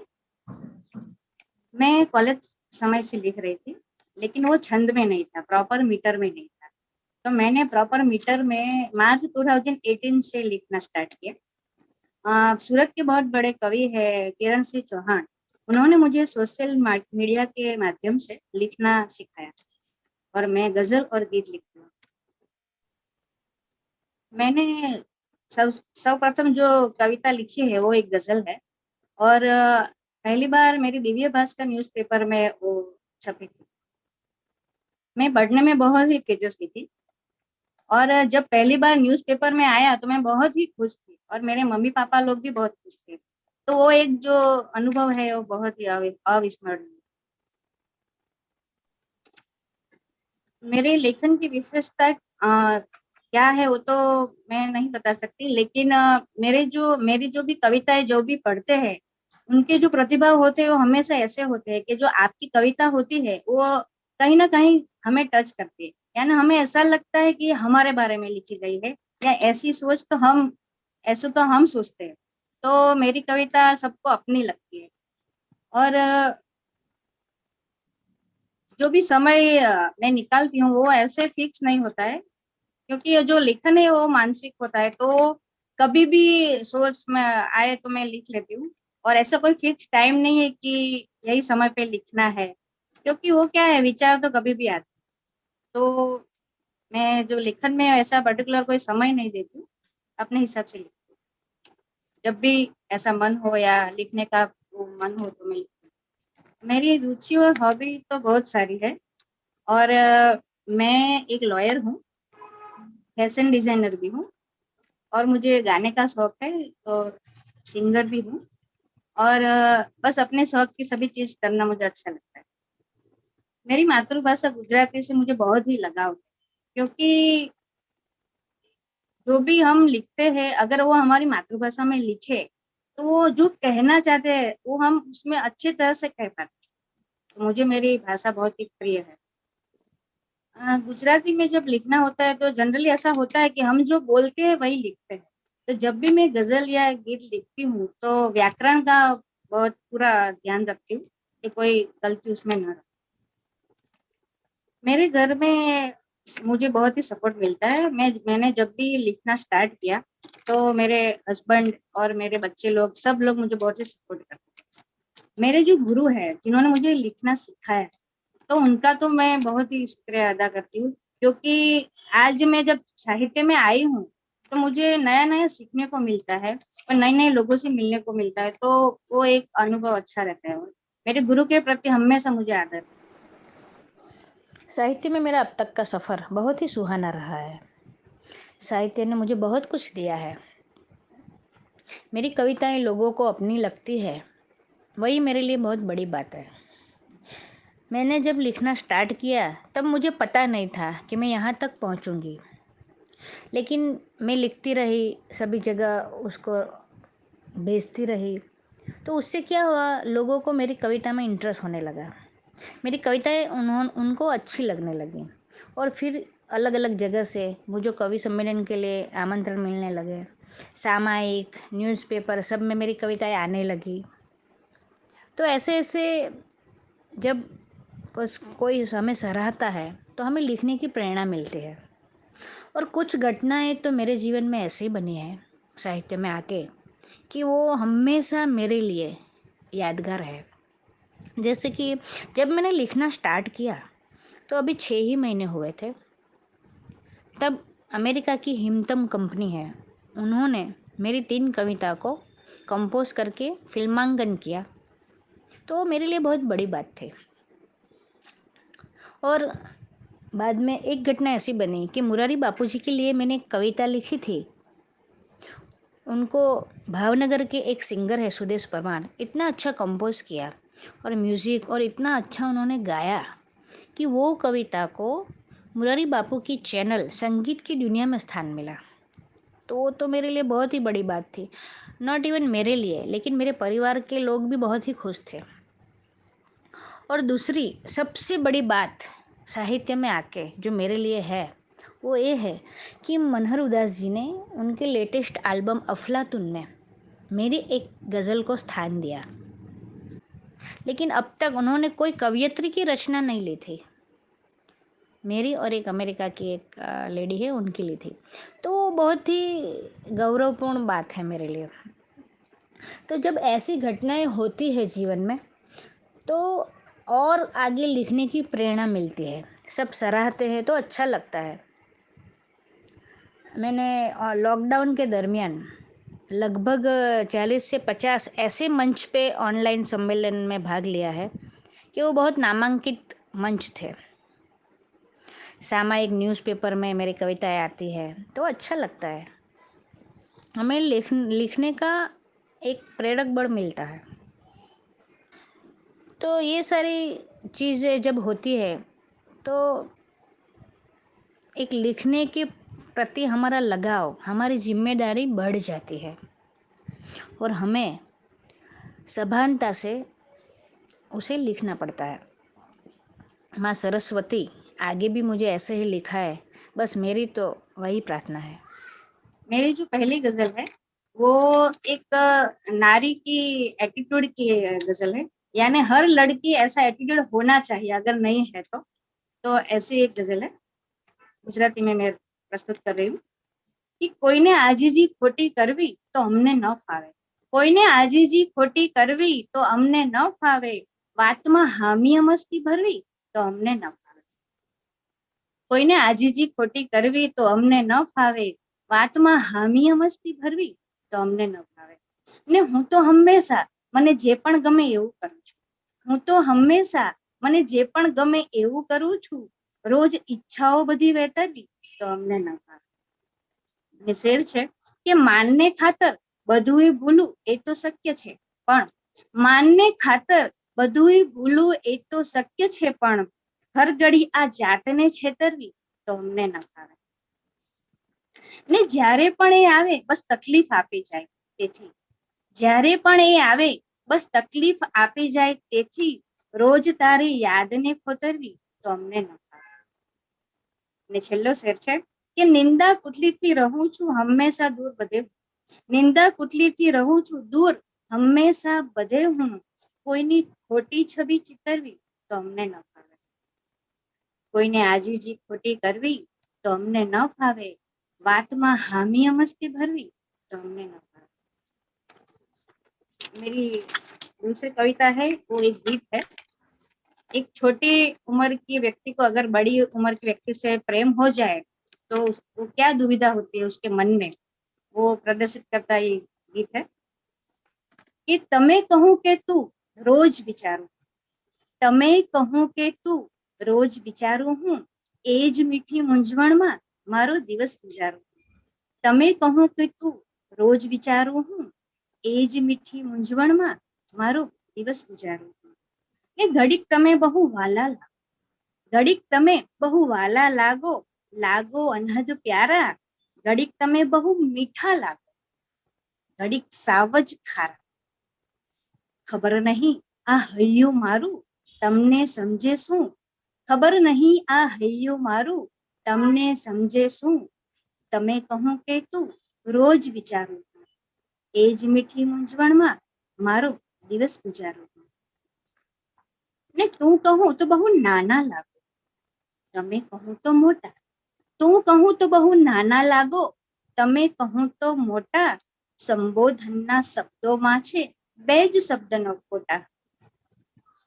मैं कॉलेज समय से लिख रही थी, लेकिन वो छंद में नहीं था, प्रॉपर मीटर में नहीं था। तो मैंने प्रॉपर मीटर में मार्च 2018 से लिखना स्टार्ट किया। सूरत के बहुत बड़े कवि है किरण सिंह चौहान, उन्होंने मुझे सोशल मीडिया के माध्यम से लिखना सिखाया और मैं गजल और गीत लिखती हूँ। मैंने सर्वप्रथम जो कविता लिखी है वो एक गजल है। और पहली बार मेरी दिव्य भास्कर न्यूज़पेपर में वो छपी थी। मैं पढ़ने में बहुत ही तेजस्वी थी। और जब पहली बार न्यूज़पेपर में आया तो मैं बहुत ही खुश थी और मेरे मम्मी पापा लोग भी बहुत खुश थे। तो वो एक जो अनुभव है वो बहुत ही अविस्मरणीय। मेरे लेखन की विशेषता क्या है वो तो मैं नहीं बता सकती, लेकिन मेरी जो भी कविताएं जो भी पढ़ते हैं उनके जो प्रतिभा होते हैं वो हमेशा ऐसे होते हैं कि जो आपकी कविता होती है वो कहीं ना कहीं हमें टच करती है, यानी हमें ऐसा लगता है कि ये हमारे बारे में लिखी गई है, या ऐसे तो हम सोचते हैं। तो मेरी कविता सबको अपनी लगती है। और जो भी समय मैं निकालती हूँ वो ऐसे फिक्स नहीं होता है, क्योंकि ये जो लेखन है वो मानसिक होता है। तो कभी भी सोच में आए तो मैं लिख लेती हूँ। और ऐसा कोई फिक्स टाइम नहीं है कि यही समय पे लिखना है, क्योंकि वो क्या है, विचार तो कभी भी आते हैं। तो मैं जो लेखन में ऐसा पर्टिकुलर कोई समय नहीं देती हूँ, अपने हिसाब से लिखती हूँ। जब भी ऐसा मन हो या लिखने का वो मन हो तो मैं लिखती हूँ। मेरी रुचि और हॉबी तो बहुत सारी है। और मैं एक लॉयर हूँ, फैशन डिजाइनर भी हूँ, और मुझे गाने का शौक है, तो सिंगर भी हूँ। और बस अपने शौक की सभी चीज करना मुझे अच्छा लगता है। मेरी मातृभाषा गुजराती से मुझे बहुत ही लगाव है, क्योंकि जो भी हम लिखते हैं अगर वो हमारी मातृभाषा में लिखे तो वो जो कहना चाहते हैं वो हम उसमें अच्छी तरह से कह पाते हैं। तो मुझे मेरी भाषा बहुत ही प्रिय है। गुजराती में जब लिखना होता है तो जनरली ऐसा होता है कि हम जो बोलते हैं वही लिखते हैं। तो जब भी मैं गजल या गीत लिखती हूँ तो व्याकरण का बहुत पूरा ध्यान रखती हूँ कि कोई गलती उसमें न रहे। मेरे घर में मुझे बहुत ही सपोर्ट मिलता है। मैंने जब भी लिखना स्टार्ट किया तो मेरे हस्बैंड और मेरे बच्चे लोग सब लोग मुझे बहुत ही सपोर्ट करते हैं। मेरे जो गुरु है जिन्होंने मुझे लिखना सिखाया तो उनका तो मैं बहुत ही शुक्रिया अदा करती हूँ, क्योंकि आज मैं जब साहित्य में आई हूँ तो मुझे नया नया सीखने को मिलता है और नए नए लोगों से मिलने को मिलता है। तो वो एक अनुभव अच्छा रहता है। और मेरे गुरु के प्रति हमेशा मुझे आदर है। साहित्य में मेरा अब तक का सफ़र बहुत ही सुहाना रहा है। साहित्य ने मुझे बहुत कुछ दिया है। मेरी कविताएं लोगों को अपनी लगती है, वही मेरे लिए बहुत बड़ी बात है। मैंने जब लिखना स्टार्ट किया तब मुझे पता नहीं था कि मैं यहाँ तक पहुँचूँगी, लेकिन मैं लिखती रही, सभी जगह उसको भेजती रही। तो उससे क्या हुआ, लोगों को मेरी कविता में इंटरेस्ट होने लगा। मेरी कविताएं उनको अच्छी लगने लगी और फिर अलग अलग जगह से मुझे कवि सम्मेलन के लिए आमंत्रण मिलने लगे। सामायिक, न्यूज़पेपर सब में मेरी कविताएं आने लगी। तो ऐसे ऐसे जब बस कोई हमें सराहता है तो हमें लिखने की प्रेरणा मिलती है। और कुछ घटनाएं तो मेरे जीवन में ऐसे ही बनी है साहित्य में आके कि वो हमेशा मेरे लिए यादगार है। जैसे कि जब मैंने लिखना स्टार्ट किया तो अभी 6 ही महीने हुए थे। तब अमेरिका की हिमतम कंपनी है, उन्होंने मेरी 3 कविता को कंपोज करके फिल्मांकन किया। तो वो मेरे लिए बहुत बड़ी बात थी। और बाद में एक घटना ऐसी बनी कि मुरारी बापूजी के लिए मैंने एक कविता लिखी थी। उनको भावनगर के एक सिंगर है सुदेश परमार, इतना अच्छा कंपोज किया और म्यूज़िक और इतना अच्छा उन्होंने गाया कि वो कविता को मुरारी बापू की चैनल संगीत की दुनिया में स्थान मिला। तो वो तो मेरे लिए बहुत ही बड़ी बात थी। नॉट इवन मेरे लिए, लेकिन मेरे परिवार के लोग भी बहुत ही खुश थे। और दूसरी सबसे बड़ी बात साहित्य में आके जो मेरे लिए है वो ये है कि मनहर उदास जी ने उनके लेटेस्ट एल्बम अफलातून में मेरी एक गज़ल को स्थान दिया। लेकिन अब तक उन्होंने कोई कवयित्री की रचना नहीं ली थी। मेरी और एक अमेरिका की एक लेडी है उनकी ली थी। तो वो बहुत ही गौरवपूर्ण बात है मेरे लिए। तो जब ऐसी घटनाएं होती है जीवन में तो और आगे लिखने की प्रेरणा मिलती है। सब सराहते हैं तो अच्छा लगता है। मैंने लॉकडाउन के दरमियान लगभग 40 से 50 ऐसे मंच पे ऑनलाइन सम्मेलन में भाग लिया है कि वो बहुत नामांकित मंच थे। सामयिक न्यूज़पेपर में मेरी कविताएं आती है तो अच्छा लगता है, हमें लिखने का एक प्रेरक बल मिलता है। तो ये सारी चीज़ें जब होती है तो एक लिखने के प्रति हमारा लगाव, हमारी जिम्मेदारी बढ़ जाती है और हमें सभानता से उसे लिखना पड़ता है। माँ सरस्वती आगे भी मुझे ऐसे ही लिखा है, बस मेरी तो वही प्रार्थना है। मेरी जो पहली गजल है वो एक नारी की एटीट्यूड की गजल है, यानी हर लड़की ऐसा एटीट्यूड होना चाहिए, अगर नहीं है तो ऐसी एक गजल है। गुजराती में मैं प्रस्तुत कर रही हूँ कि કોઈને આજીજી ખોટી કરવી તો અમને ન ફાવે, કોઈને આજીજી ખોટી કરવી તો અમને ન ફાવે, વાતમાં હામિયા મસ્તી ભરવી તો અમને ન ફાવે, કોઈને આજીજી ખોટી કરવી તો અમને ન ફાવે, વાતમાં હામિયા મસ્તી ભરવી તો અમને ન ફાવે। ને હું તો હંમેશા મને જે પણ ગમે એવું કરું છું, હું તો હંમેશા મને જે પણ ગમે એવું કરું છું, રોજ ઈચ્છાઓ બધી વેતરવી તો અમને ન ફાવે। ને શેર છે કે માનને ખાતર બધુંય ભૂલું એ તો શક્ય છે, પણ માનને ખાતર બધુંય ભૂલું એ તો શક્ય છે, પણ હર ઘડી આ જાતને છેતરવી તો અમને ન ફાવે। ને જ્યારે પણ એ આવે બસ તકલીફ આપી જાય તેથી, જ્યારે પણ એ આવે બસ તકલીફ આપી જાય તેથી, રોજ તારી યાદને ખોતરવી તો અમને ન ફાવે। ને છેલ્લો શેર છે કે નિંદા કુટલીથી રહું છું હંમેશા દૂર બધે, નિંદા કુટલીથી રહું છું દૂર હંમેશા બધે હું, કોઈની ખોટી છબી ચિતરવી તો અમને ન ફાવે, કોઈને આજીજી ખોટી કરવી તો અમને ન ફાવે, વાતમાં હામિયા મસ્તી ભરવી तो हमने न पाया। मेरी दूसरी कविता है वो एक गीत है। एक छोटी उम्र की व्यक्ति को अगर बड़ी उम्र के व्यक्ति से प्रेम हो जाए तो वो क्या दुविधा होती है उसके मन में, वो प्रदर्शित करता ये गीत है कि तमे कहूं के तू रोज विचारूं, तमे कहूं के तू रोज विचारूं हूं, एज मीठी मूंझवण में मारो दिवस गुजारूं, तमे कहूं के तू रोज विचारूं हूं, एज मीठी मूंझवण में मारो दिवस गुजारूं हूं। ये घड़ीक तमे बहु वाला लागो, घड़ीक तमे बहु वाला लागो, लागो अनहद प्यारा, घड़ीक तमे बहु मीठा लागो, घड़ीक सावज खारा, खबर नहीं आ हૈયું मारू तमने समझे शू, खबर नहीं आ हૈયું मारू तमने समझे शू, तमे कहूं के तू रोज विचारूं, एज मीठी मूंझवण में मारो दिवस गुजारूं। ने तू कहूं तो बहु नाना लागो, तमे कहूं तो मोटा, तू कहूं तो बहु नाना लागो, तमे कहूं तो मोटा, संबोधनना शब्दों छे બે જ શબ્દનો ખોટા,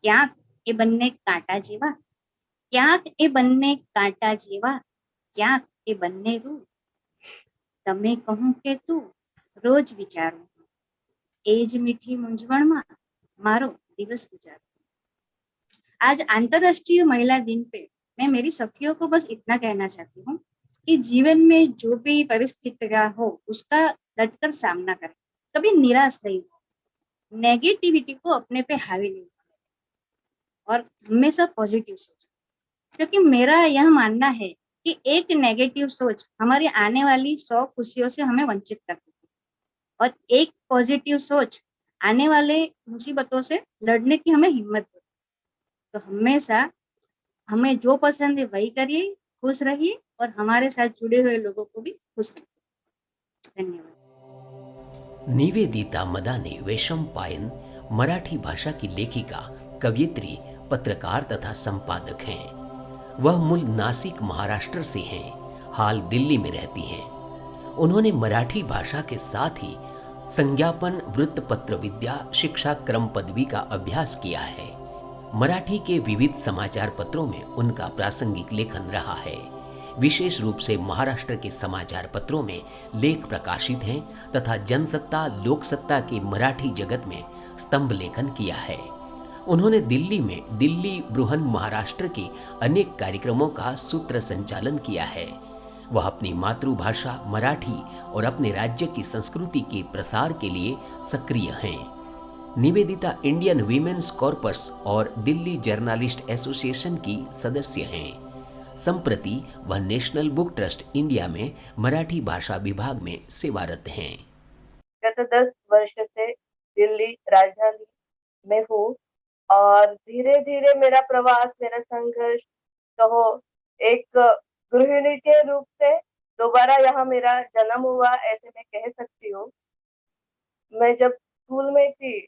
ક્યાંક એ બંને કાંટા જેવા, ક્યાંક એ બંને કાંટા જેવા, ક્યાંક એ બંને રૂ, તમે કહું કે તું રોજ વિચારું, એજ મીઠી મૂંઝવણમાં મારો દિવસ गुजारूं। आज अंतरराष्ट्रीय महिला दिन पे मैं मेरी सखियों को बस इतना कहना चाहती हूँ कि जीवन में जो भी परिस्थितियां हो उसका डटकर सामना करें, कभी निराश नहीं हो, नेगेटिविटी को अपने पे हावी नहीं करें और हमेशा पॉजिटिव सोच, क्योंकि मेरा यह मानना है कि एक नेगेटिव सोच हमारी आने वाली 100 खुशियों से हमें वंचित करती है और एक पॉजिटिव सोच आने वाले मुसीबतों से लड़ने की हमें हिम्मत देती है। तो हमेशा हमें जो पसंद है वही करिए, खुश रहिए और हमारे साथ जुड़े हुए लोगों को भी खुश रखिए। धन्यवाद। निवेदिता मदाने वैशंपायन मराठी भाषा की लेखिका, कवयित्री, पत्रकार तथा संपादक हैं। वह मूल नासिक महाराष्ट्र से हैं, हाल दिल्ली में रहती हैं। उन्होंने मराठी भाषा के साथ ही संज्ञापन वृत्तपत्र विद्या शिक्षा क्रम पदवी का अभ्यास किया है। मराठी के विविध समाचार पत्रों में उनका प्रासंगिक लेखन रहा है। विशेष रूप से महाराष्ट्र के समाचार पत्रों में लेख प्रकाशित हैं तथा जनसत्ता लोकसत्ता के मराठी जगत में स्तंभ लेखन किया है। उन्होंने दिल्ली में दिल्ली बृहन महाराष्ट्र के अनेक कार्यक्रमों का सूत्र संचालन किया है। वह अपनी मातृभाषा मराठी और अपने राज्य की संस्कृति के प्रसार के लिए सक्रिय हैं। निवेदिता इंडियन वीमेन्स कॉर्पस और दिल्ली जर्नलिस्ट एसोसिएशन की सदस्य हैं। संप्रति वह नेशनल बुक ट्रस्ट इंडिया में मराठी भाषा विभाग में सेवारत हैं। गत 10 वर्ष से दिल्ली राजधानी में हूँ और धीरे धीरे मेरा प्रवास, मेरा संघर्ष कहो, एक गृहिणी के रूप से दोबारा यहाँ मेरा जन्म हुआ, ऐसे मैं कह सकती हूँ। मैं जब स्कूल में थी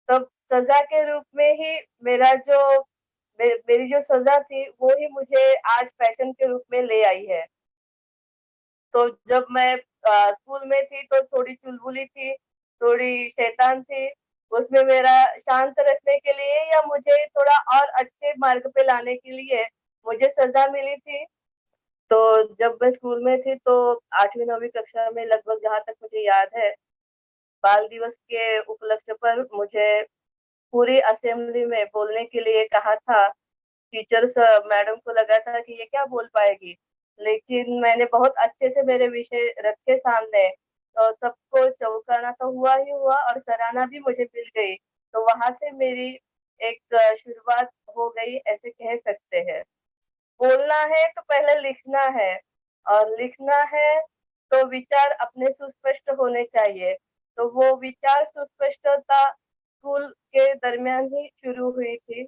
तब सजा के रूप में ही मेरी जो सजा थी वो ही मुझे आज पैशन के रूप में ले आई है। तो जब मैं स्कूल में थी तो थोड़ी चुलबुली थी, थोड़ी शैतान थी। उसमें मेरा शांत रखने के लिए या मुझे थोड़ा और अच्छे मार्ग पे लाने के लिए मुझे सजा मिली थी। तो जब मैं स्कूल में थी तो 8वीं 9वीं कक्षा में लगभग, जहाँ तक मुझे याद है, बाल दिवस के उपलक्ष्य पर मुझे पूरी असेंबली में बोलने के लिए कहा था। टीचर्स मैडम को लगा था कि ये क्या बोल पाएगी, लेकिन मैंने बहुत अच्छे से मेरे विषय रखे सामने, तो सबको चौंकाना तो हुआ ही हुआ और सराहना भी मुझे मिल गई। तो वहां से मेरी एक शुरुआत हो गई, ऐसे कह सकते हैं। बोलना है तो पहले लिखना है, और लिखना है तो विचार अपने सुस्पष्ट होने चाहिए। तो वो विचार सुस्पष्टता स्कूल के दरमियान ही शुरू हुई थी।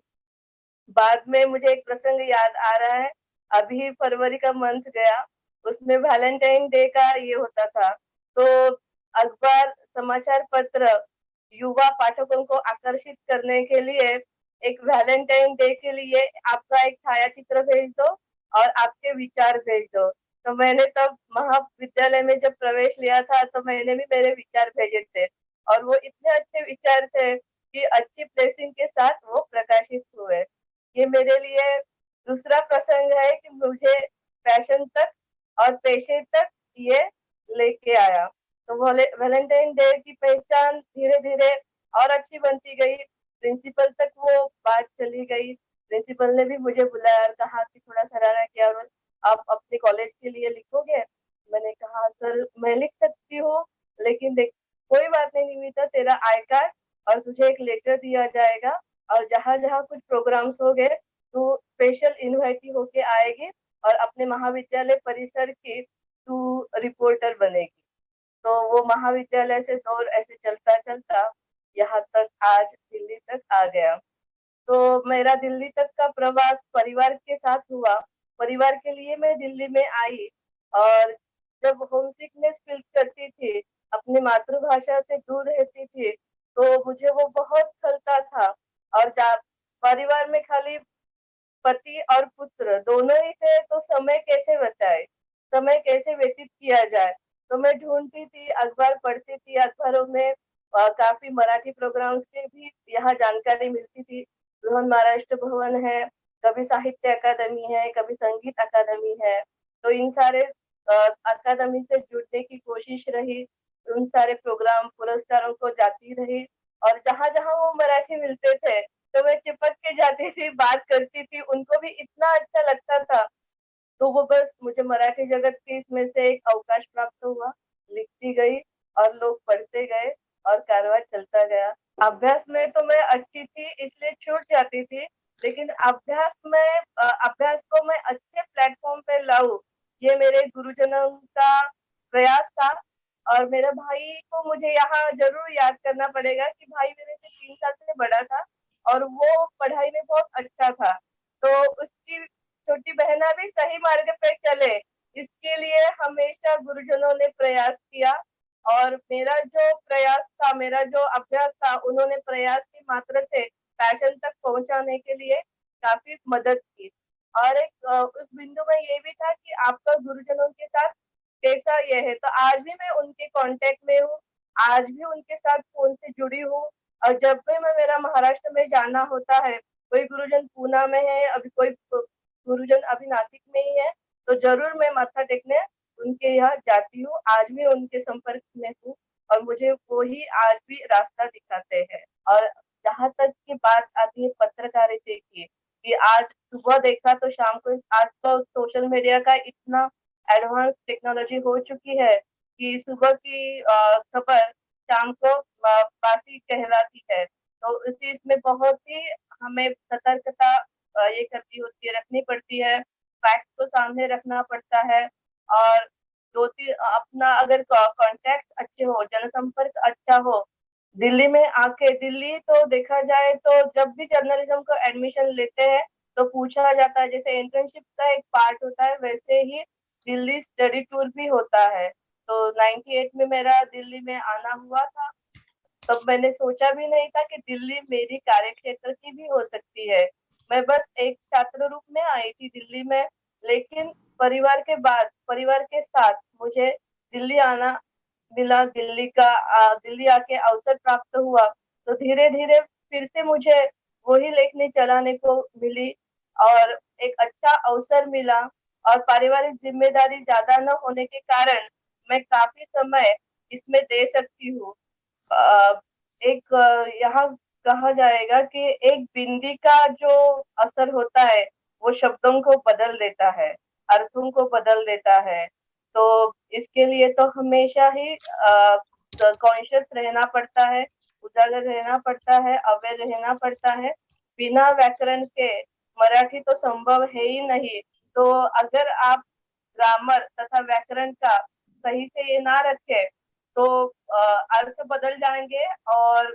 बाद में मुझे एक प्रसंग याद आ रहा है, अभी फरवरी का मंथ गया, उसमें वैलेंटाइन डे का ये होता था। तो अखबार, समाचार पत्र युवा पाठकों को आकर्षित करने के लिए एक वैलेंटाइन डे के लिए आपका एक छायाचित्र भेज दो और आपके विचार भेज दो। तो मैंने तब महाविद्यालय में जब प्रवेश लिया था तो मैंने भी मेरे विचार भेजे थे, और वो इतने अच्छे विचार थे कि अच्छी प्लेसिंग के साथ वो प्रकाशित हुए। ये मेरे लिए दूसरा प्रसंग है कि मुझे पैशन तक और पेशे तक ये लेके आया। तो वैलेंटाइन डे की पहचान धीरे धीरे और अच्छी बनती गई। प्रिंसिपल तक वो बात चली गई। प्रिंसिपल ने भी मुझे बुलाया और कहा कि थोड़ा सराहना किया, और आप अपने कॉलेज के लिए लिखोगे? मैंने कहा सर मैं लिख सकती हूँ, लेकिन देख कोई बात नहीं निमिता, तेरा आई कार्ड और तुझे एक लेटर दिया जाएगा, और जहाँ जहाँ कुछ प्रोग्राम्स हो गए तो स्पेशल इनवाइटी होके आएगी और अपने महाविद्यालय परिसर की तू रिपोर्टर बनेगी। तो वो महाविद्यालय से दौर ऐसे चलता चलता यहाँ तक आज दिल्ली तक आ गया। तो मेरा दिल्ली तक का प्रवास परिवार के साथ हुआ। परिवार के लिए मैं दिल्ली में आई, और जब होम सिकनेस फील करती थी, अपनी मातृभाषा से दूर रहती थी, तो मुझे वो बहुत खलता था। और परिवार में खाली पति और पुत्र दोनों ही थे, तो समय कैसे बताए, समय कैसे व्यतीत किया जाए। तो मैं ढूंढती थी, अखबार पढ़ती थी, अखबारों में काफी मराठी प्रोग्राम्स की भी यहाँ जानकारी मिलती थी। बृहन महाराष्ट्र भवन है, कभी साहित्य अकादमी है, कभी संगीत अकादमी है। तो इन सारे अकादमी से जुड़ने की कोशिश रही, उन सारे प्रोग्राम पुरस्कारों को जाती रही, और जहाँ जहाँ वो मराठी मिलते थे तो मैं चिपक के जाती थी, बात करती थी, उनको भी इतना अच्छा लगता था। तो वो बस मुझे मराठी जगत के इसमें से एक अवकाश प्राप्त हुआ, लिखती गई और लोग पढ़ते गए और कारवां चलता गया। अभ्यास में तो मैं अच्छी थी, इसलिए छूट जाती थी, लेकिन अभ्यास को मैं अच्छे प्लेटफॉर्म पे लाऊं, ये मेरे गुरुजनों का प्रयास था। और मेरे भाई को मुझे यहाँ जरूर याद करना पड़ेगा कि भाई मेरे से 3 साल से बड़ा था और वो पढ़ाई में बहुत अच्छा था। तो उसकी छोटी बहना भी सही मार्ग पे चले, इसके लिए हमेशा गुरुजनों ने प्रयास किया, और मेरा जो प्रयास था, मेरा जो अभ्यास था, उन्होंने प्रयास की मात्रा से पैशन तक पहुंचाने के लिए काफी मदद की। और एक उस बिंदु में ये भी था कि आपका गुरुजनों के साथ कैसा ये है। तो आज भी मैं उनके कांटेक्ट में हूँ, आज भी उनके साथ फोन से जुड़ी हूँ, और जब भी मेरा महाराष्ट्र में जाना होता है, कोई गुरुजन पूना में है, अभी कोई गुरुजन अभी नासिक में ही है, तो जरूर मैं माथा टेकने उनके यहाँ जाती हूँ। आज भी उनके संपर्क में हूँ और मुझे वो ही आज भी रास्ता दिखाते हैं। और जहाँ तक की बात आती है पत्रकारिता की, कि आज सुबह देखा तो शाम को, आज तो सोशल मीडिया का इतना एडवांस टेक्नोलॉजी हो चुकी है कि सुबह की खबर शाम को बासी कहलाती है। तो इसी इसमें बहुत ही हमें सतर्कता ये करनी होती है, रखनी पड़ती है। फैक्ट को सामने रखना पड़ता है और दो तीन अपना अगर कॉन्टेक्ट अच्छे हो, जनसंपर्क अच्छा हो, दिल्ली में आके, दिल्ली तो देखा जाए तो जब भी जर्नलिज्म को एडमिशन लेते हैं तो पूछा जाता है, जैसे इंटर्नशिप का एक पार्ट होता है वैसे ही दिल्ली स्टडी टूर भी होता है। तो 98 में मेरा दिल्ली में आना हुआ था। तब मैंने सोचा भी नहीं था कि दिल्ली मेरी कार्यक्षेत्र की भी हो सकती है। मैं बस एक छात्र रूप में आई थी दिल्ली में, लेकिन परिवार के साथ मुझे दिल्ली आना मिला, दिल्ली आके अवसर प्राप्त हुआ। तो धीरे धीरे फिर से मुझे वही लेखनी चलाने को मिली और एक अच्छा अवसर मिला। और पारिवारिक जिम्मेदारी ज्यादा न होने के कारण मैं काफी समय इसमें दे सकती हूँ। यहाँ कहा जाएगा कि एक बिंदी का जो असर होता है वो शब्दों को बदल देता है, अर्थों को बदल देता है। तो इसके लिए तो हमेशा ही कॉन्शियस रहना पड़ता है, उजागर रहना पड़ता है, अवेयर रहना पड़ता है। बिना व्याकरण के मराठी तो संभव है ही नहीं। तो अगर आप ग्रामर तथा व्याकरण का सही से ये ना रखे तो अर्थ बदल जाएंगे और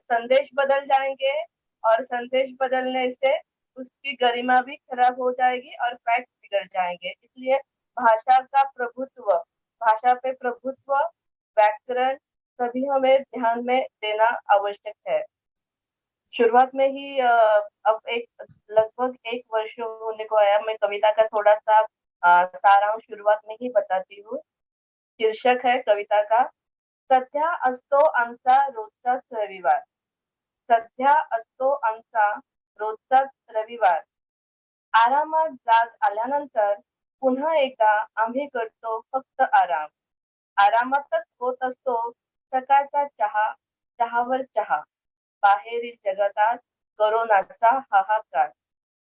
संदेश बदल जाएंगे, और संदेश बदलने से उसकी गरिमा भी खराब हो जाएगी और फैक्ट बिगड़ जाएंगे। इसलिए भाषा का प्रभुत्व, भाषा पे प्रभुत्व, व्याकरण सभी हमें ध्यान में देना आवश्यक है। शुरुआत में ही अब एक लगभग 1 वर्ष होने को आया। मैं कविता का थोड़ा सा सारांश शुरुआत में ही बताती हूँ। शीर्षक है कविता का, सध्या असतो आमचा रोजचाच रविवार। सध्या असतो आमचा रोजचाच रविवार। आरामात जाग आल्यानंतर पुन्हा एकदा आम्ही करतो फक्त आराम। आरामातच होत असतो सकाळचा चहा, चहावर चहा। बाहेरील जगतात करोनाचा हाहाकार।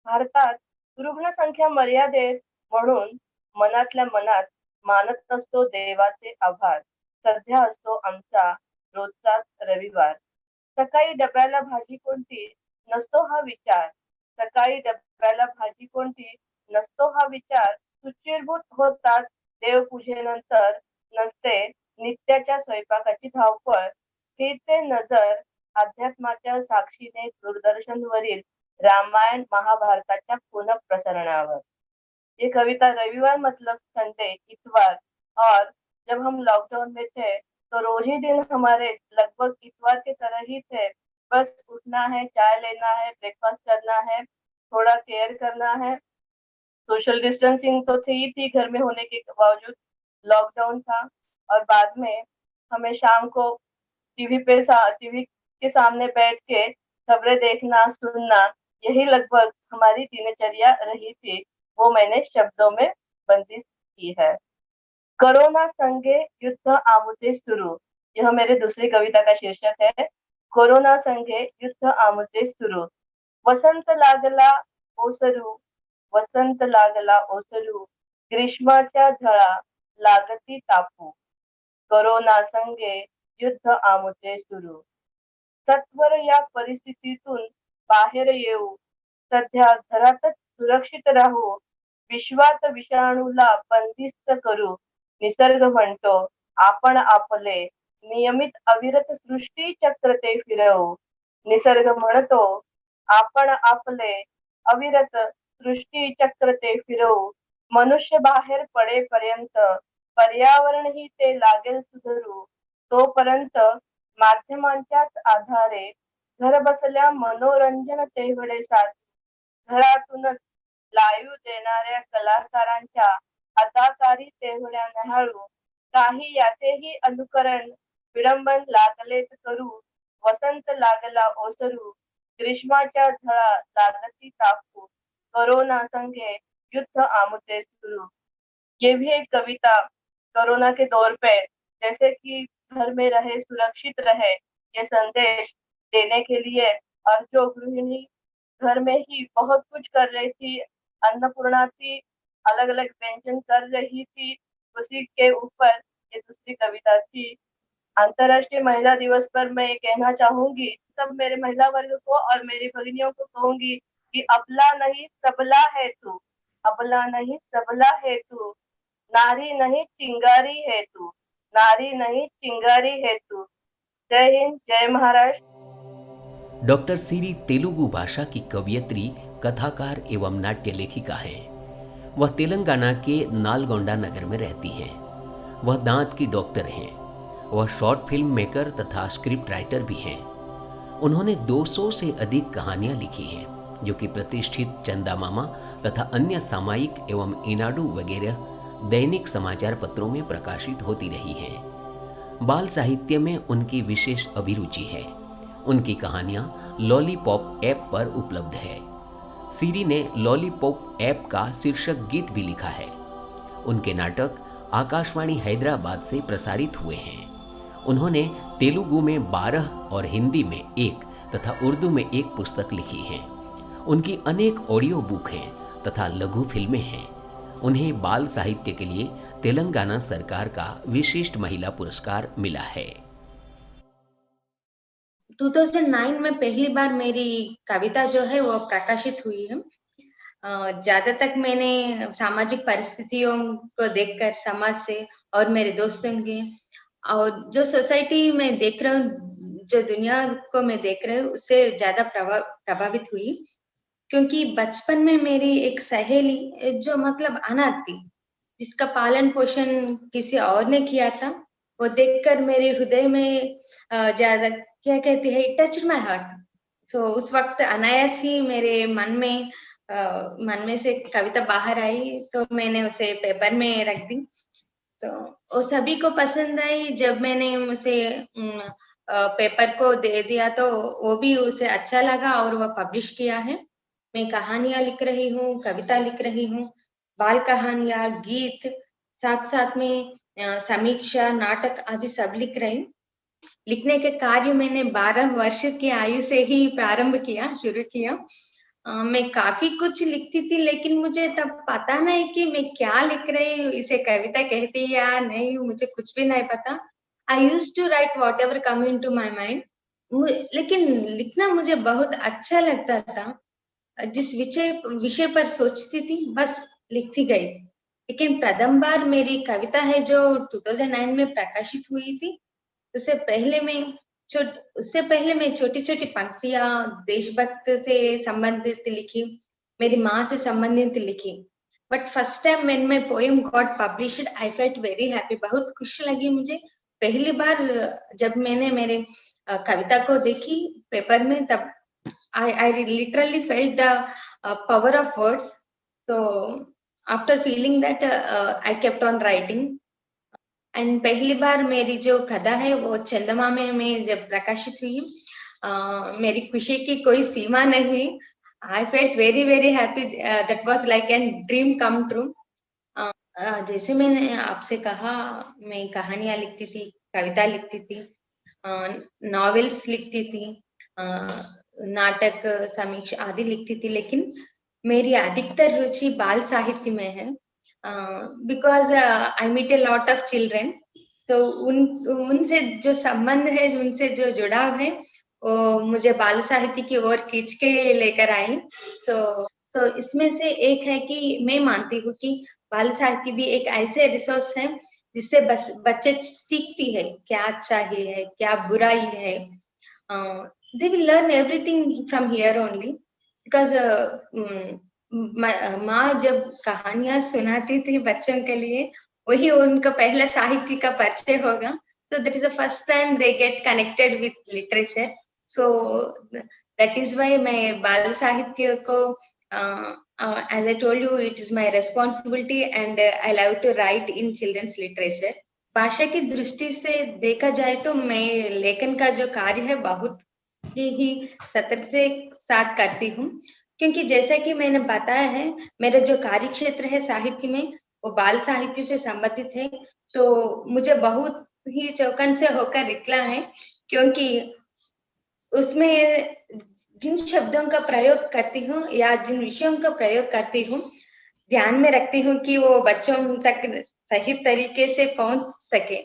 भारतात रुग्णसंख्या मर्यादेत म्हणून मनातल्या मनात मानत असतो देवाचे आभार। सध्या असतो आमचा रोजचाच रविवार। सकाळी डब्याला भाजी कोणती नसतो हा विचार। सकाळी डब्याला भाजी कोणती नसतो हा विचार। सुचिरभूत होतात देवपूजेनंतर, नसते नित्याच्या स्वयंपाकाची धावपळ। फिरते नजर अध्यात्माच्या साक्षीने दूरदर्शनवरील रामायण महाभारताच्या पुनःप्रसारणावर। ये कविता रविवार मतलब संडे, इतवार। और जब हम लॉकडाउन में थे तो रोज ही दिन हमारे लगभग इतवार की तरह ही थे। बस उठना है, चाय लेना है, ब्रेकफास्ट करना है, थोड़ा केयर करना है। सोशल डिस्टेंसिंग तो थी ही थी, घर में होने के बावजूद लॉकडाउन था। और बाद में हमें शाम को टीवी के सामने बैठ के खबरें देखना, सुनना, यही लगभग हमारी दिनचर्या रही थी। वो मैंने शब्दों में बंदिश की है। कोरोना संगे युद्ध आमुचे सुरू, यह मेरे दूसरी कविता का शीर्षक है। कोरोना संगे युद्ध आमुचे सुरू। वसंत लागला ओसरू, वसंत लागला ओसरू। ग्रीष्माच्या झळा लागती तापू। कोरोना संगे युद्ध आमुचे सुरू। सत्वर या परिस्थितीतून बाहेर येऊ, सध्या घरातच सुरक्षित राहू। विश्वात विषाणूला बंदिस्त करू। निसर्ग म्हणतो आपण आपले नियमित अविरत सृष्टी चक्र ते फिरवू। निसर्ग म्हणतो आपण आपले अविरत सृष्टी चक्र ते फिरवू। मनुष्य बाहेर पडेपर्यंत पर्यावरण ही ते लागेल सुधरू। तोपर्यंत माध्यमांच्याच आधारे घर बसल्या मनोरंजन तेवढे साथ। घरातूनच लाईव्ह देणाऱ्या कलाकारांच्या अदाकारी तेवढ्या न्याहाळू। काही याचेही अनुकरण विडंबन लागलेत करू। वसंत लागला ओसरू, ग्रीष्माच्या झळा लागती तापू। कोरोना संगे युद्ध आमुचे सुरू। ये भी एक कविता कोरोना के दौर पे, जैसे कि घर में रहे, सुरक्षित रहे, ये संदेश देने के लिए। और जो गृहिणी घर में ही बहुत कुछ कर रही थी, अन्नपूर्णा थी, अलग अलग व्यंजन कर रही थी, उसी के ऊपर ये दूसरी कविता थी। अंतर्राष्ट्रीय महिला दिवस पर मैं ये कहना चाहूंगी सब मेरे महिला वर्ग को और मेरी भगिनियों को कहूंगी कि अबला नहीं सबला है तू, अबला नहीं सबला है तू, नारी नहीं चिंगारी है तू, नारी नहीं चिंगारी है तू। जय हिंद, जय महाराष्ट्र। डॉक्टर सीरी तेलुगु भाषा की कवयित्री, कथाकार एवं नाट्य लेखिका हैं। वह तेलंगाना के नालगोंडा नगर में रहती हैं। वह दांत की डॉक्टर हैं। वह शॉर्ट फिल्म मेकर तथा स्क्रिप्ट राइटर भी हैं। उन्होंने 200 से अधिक कहानियां लिखी हैं, जो कि प्रतिष्ठित चंदा मामा तथा अन्य सामयिक एवं ईनाडू वगैरह दैनिक समाचार पत्रों में प्रकाशित होती रही हैं। बाल साहित्य में उनकी विशेष अभिरुचि है। उनकी कहानियां लॉलीपॉप ऐप पर उपलब्ध है। सीरी ने लॉलीपॉप ऐप का शीर्षक गीत भी लिखा है। उनके नाटक आकाशवाणी हैदराबाद से प्रसारित हुए हैं। उन्होंने तेलुगु में 12 और हिंदी में 1 तथा उर्दू में 1 पुस्तक लिखी हैं। उनकी अनेक ऑडियो बुक हैं तथा लघु फिल्में हैं। उन्हें बाल साहित्य के लिए तेलंगाना सरकार का विशिष्ट महिला पुरस्कार मिला है। 2009 में पहली बार मेरी कविता जो है वो प्रकाशित हुई है। ज्यादा तक मैंने सामाजिक परिस्थितियों को देखकर समाज से और मेरे दोस्तों के और जो सोसाइटी में देख रहा हूँ, जो दुनिया को मैं देख रही हूँ, उससे ज्यादा प्रभावित हुई। क्योंकि बचपन में मेरी एक सहेली जो मतलब अनाथ थी, जिसका पालन पोषण किसी और ने किया था, वो देखकर मेरे हृदय में ज्यादा क्या कहती है, टच माय हार्ट। सो उस वक्त अनायास ही मेरे मन में से कविता बाहर आई, तो मैंने उसे पेपर में रख दी। तो वो सभी को पसंद आई। जब मैंने उसे पेपर को दे दिया तो वो भी उसे अच्छा लगा और वह पब्लिश किया है। मैं कहानियां लिख रही हूँ, कविता लिख रही हूँ, बाल कहानियां, गीत, साथ साथ में समीक्षा, नाटक आदि सब लिख रही हूँ। लिखने के कार्य मैंने 12 वर्ष की आयु से ही प्रारंभ किया, शुरू किया। मैं काफी कुछ लिखती थी, लेकिन मुझे तब पता नहीं कि मैं क्या लिख रही हूँ, इसे कविता कहती या नहीं, मुझे कुछ भी नहीं पता। I used to write whatever come into my mind, लेकिन लिखना मुझे बहुत अच्छा लगता था। जिस विषय पर सोचती थी बस लिखती गई। लेकिन प्रथम बार मेरी कविता है जो 2009 में प्रकाशित हुई थी, उससे पहले मैं छोटी छोटी पंक्तियां देशभक्त से संबंधित लिखी, मेरी माँ से संबंधित लिखी। But first time when my poem got published, I felt very happy. बहुत खुशी लगी मुझे पहली बार जब मैंने मेरे कविता को देखी पेपर में, तब I literally felt the power of words. So after feeling that, I kept on writing. And पहली बार मेरी जो कथा है वो चंदमामा में जब प्रकाशित हुई, मेरी खुशी की कोई सीमा नहीं। I felt very very happy, that was like an dream come true. जैसे मैंने आपसे कहा, मैं कहानियां लिखती थी, कविता लिखती थी, नॉवेल्स लिखती थी, नाटक, समीक्षा आदि लिखती थी, लेकिन मेरी अधिकतर रुचि बाल साहित्य में है। Because I meet a lot of children, तो उनसे जो संबंध है, उनसे जो जुड़ाव है, वो मुझे बाल साहित्य की ओर खींच के लेकर आई। सो इसमें से एक है कि मैं मानती हूँ कि बाल साहित्य भी एक ऐसे रिसोर्स है जिससे बच्चे सीखती है क्या अच्छाई है, क्या बुराई है। They will learn everything from here only, because माँ जब कहानियां सुनाती थी बच्चों के लिए, वही उनका पहला साहित्य का परिचय होगा। So that is the first time they get connected with literature. So that is why मैं बाल साहित्य को, as I told you, it is my responsibility and I love to write in children's literature. भाषा की दृष्टि से देखा जाए तो मैं लेखन का जो कार्य है बहुत ही सतर्क के साथ करती हूँ, क्योंकि जैसा कि मैंने बताया है, मेरा जो कार्य क्षेत्र है साहित्य में, वो बाल साहित्य से संबंधित है, तो मुझे बहुत ही चौकन से होकर निकला है, क्योंकि उसमें जिन शब्दों का प्रयोग करती हूँ या जिन विषयों का प्रयोग करती हूँ, ध्यान में रखती हूँ कि वो बच्चों तक सही तरीके से पहुंच सके।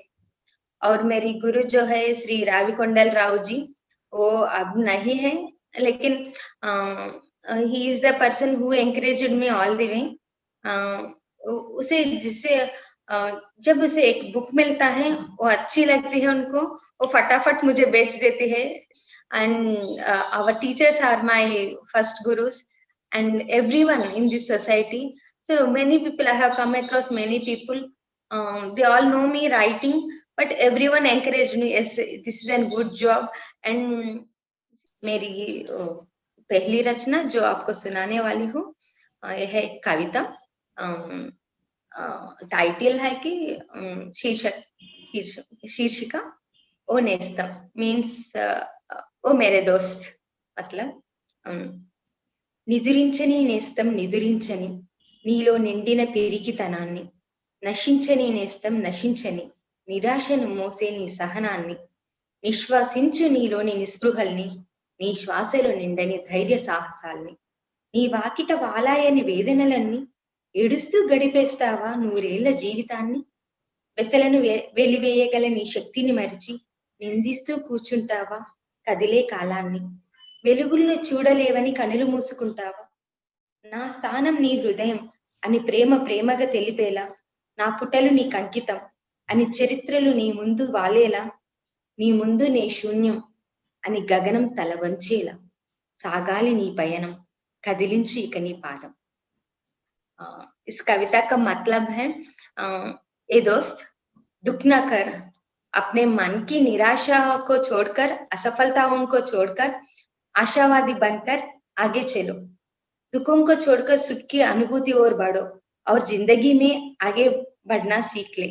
और मेरी गुरु जो है श्री राविकोंडल राव जी, वो अब नहीं है, लेकिन he is the person who encouraged me all the way. उसे जिससे जब उसे एक बुक मिलता है, वो अच्छी लगती है उनको, वो फटाफट मुझे बेच देती है। And our teachers are my first gurus, and everyone in this society. So many people, I have come across many people, they all know me writing, but everyone encouraged me, yes, this is a good job. And मेरी पहली रचना जो आपको सुनाने वाली हूँ, यह है एक कविता। टाइटल है कि शीर्षिका ओ नेस्तम, मीन्स ओ मेरे दोस्त, मतलब నిదురించని నేస్తం నిదురించని నీలో నిండిన పెరిగితనాన్ని, నశించని నేస్తం నశించని నిరాశను మోసే నీ సహనాన్ని, నిశ్వాసించు నీలోని నిస్పృహల్ని, నీ శ్వాసలో నిండని ధైర్య సాహసాల్ని, నీ వాకిట వాలాయని వేదనలన్నీ ఏడుస్తూ గడిపేస్తావా నూరేళ్ల జీవితాన్ని, వెతలను వెలివేయగల నీ శక్తిని మరిచి నిందిస్తూ కూర్చుంటావా కదిలే కాలాన్ని, వెలుగులను చూడలేవని కనులు మూసుకుంటావా, నా స్థానం నీ హృదయం అని ప్రేమగా తెలిపేలా, నా పుటలు నీకు అంకితం అని చరిత్రలు నీ ముందు వాలేలా, నీ ముందు నే శూన్యం అని గగనం తల వంచేలా, సాగాలి నీ పయనం కదిలించి ఇక నీ పాదం। इस कविता का मतलब है, ए दोस्त, दुख न कर, अपने मन की निराशा को छोड़कर, असफलताओं को छोड़कर आशावादी बनकर आगे चलो, दुखों को छोड़कर सुख की अनुभूति और बढ़ो, और जिंदगी में आगे बढ़ना सीख ले।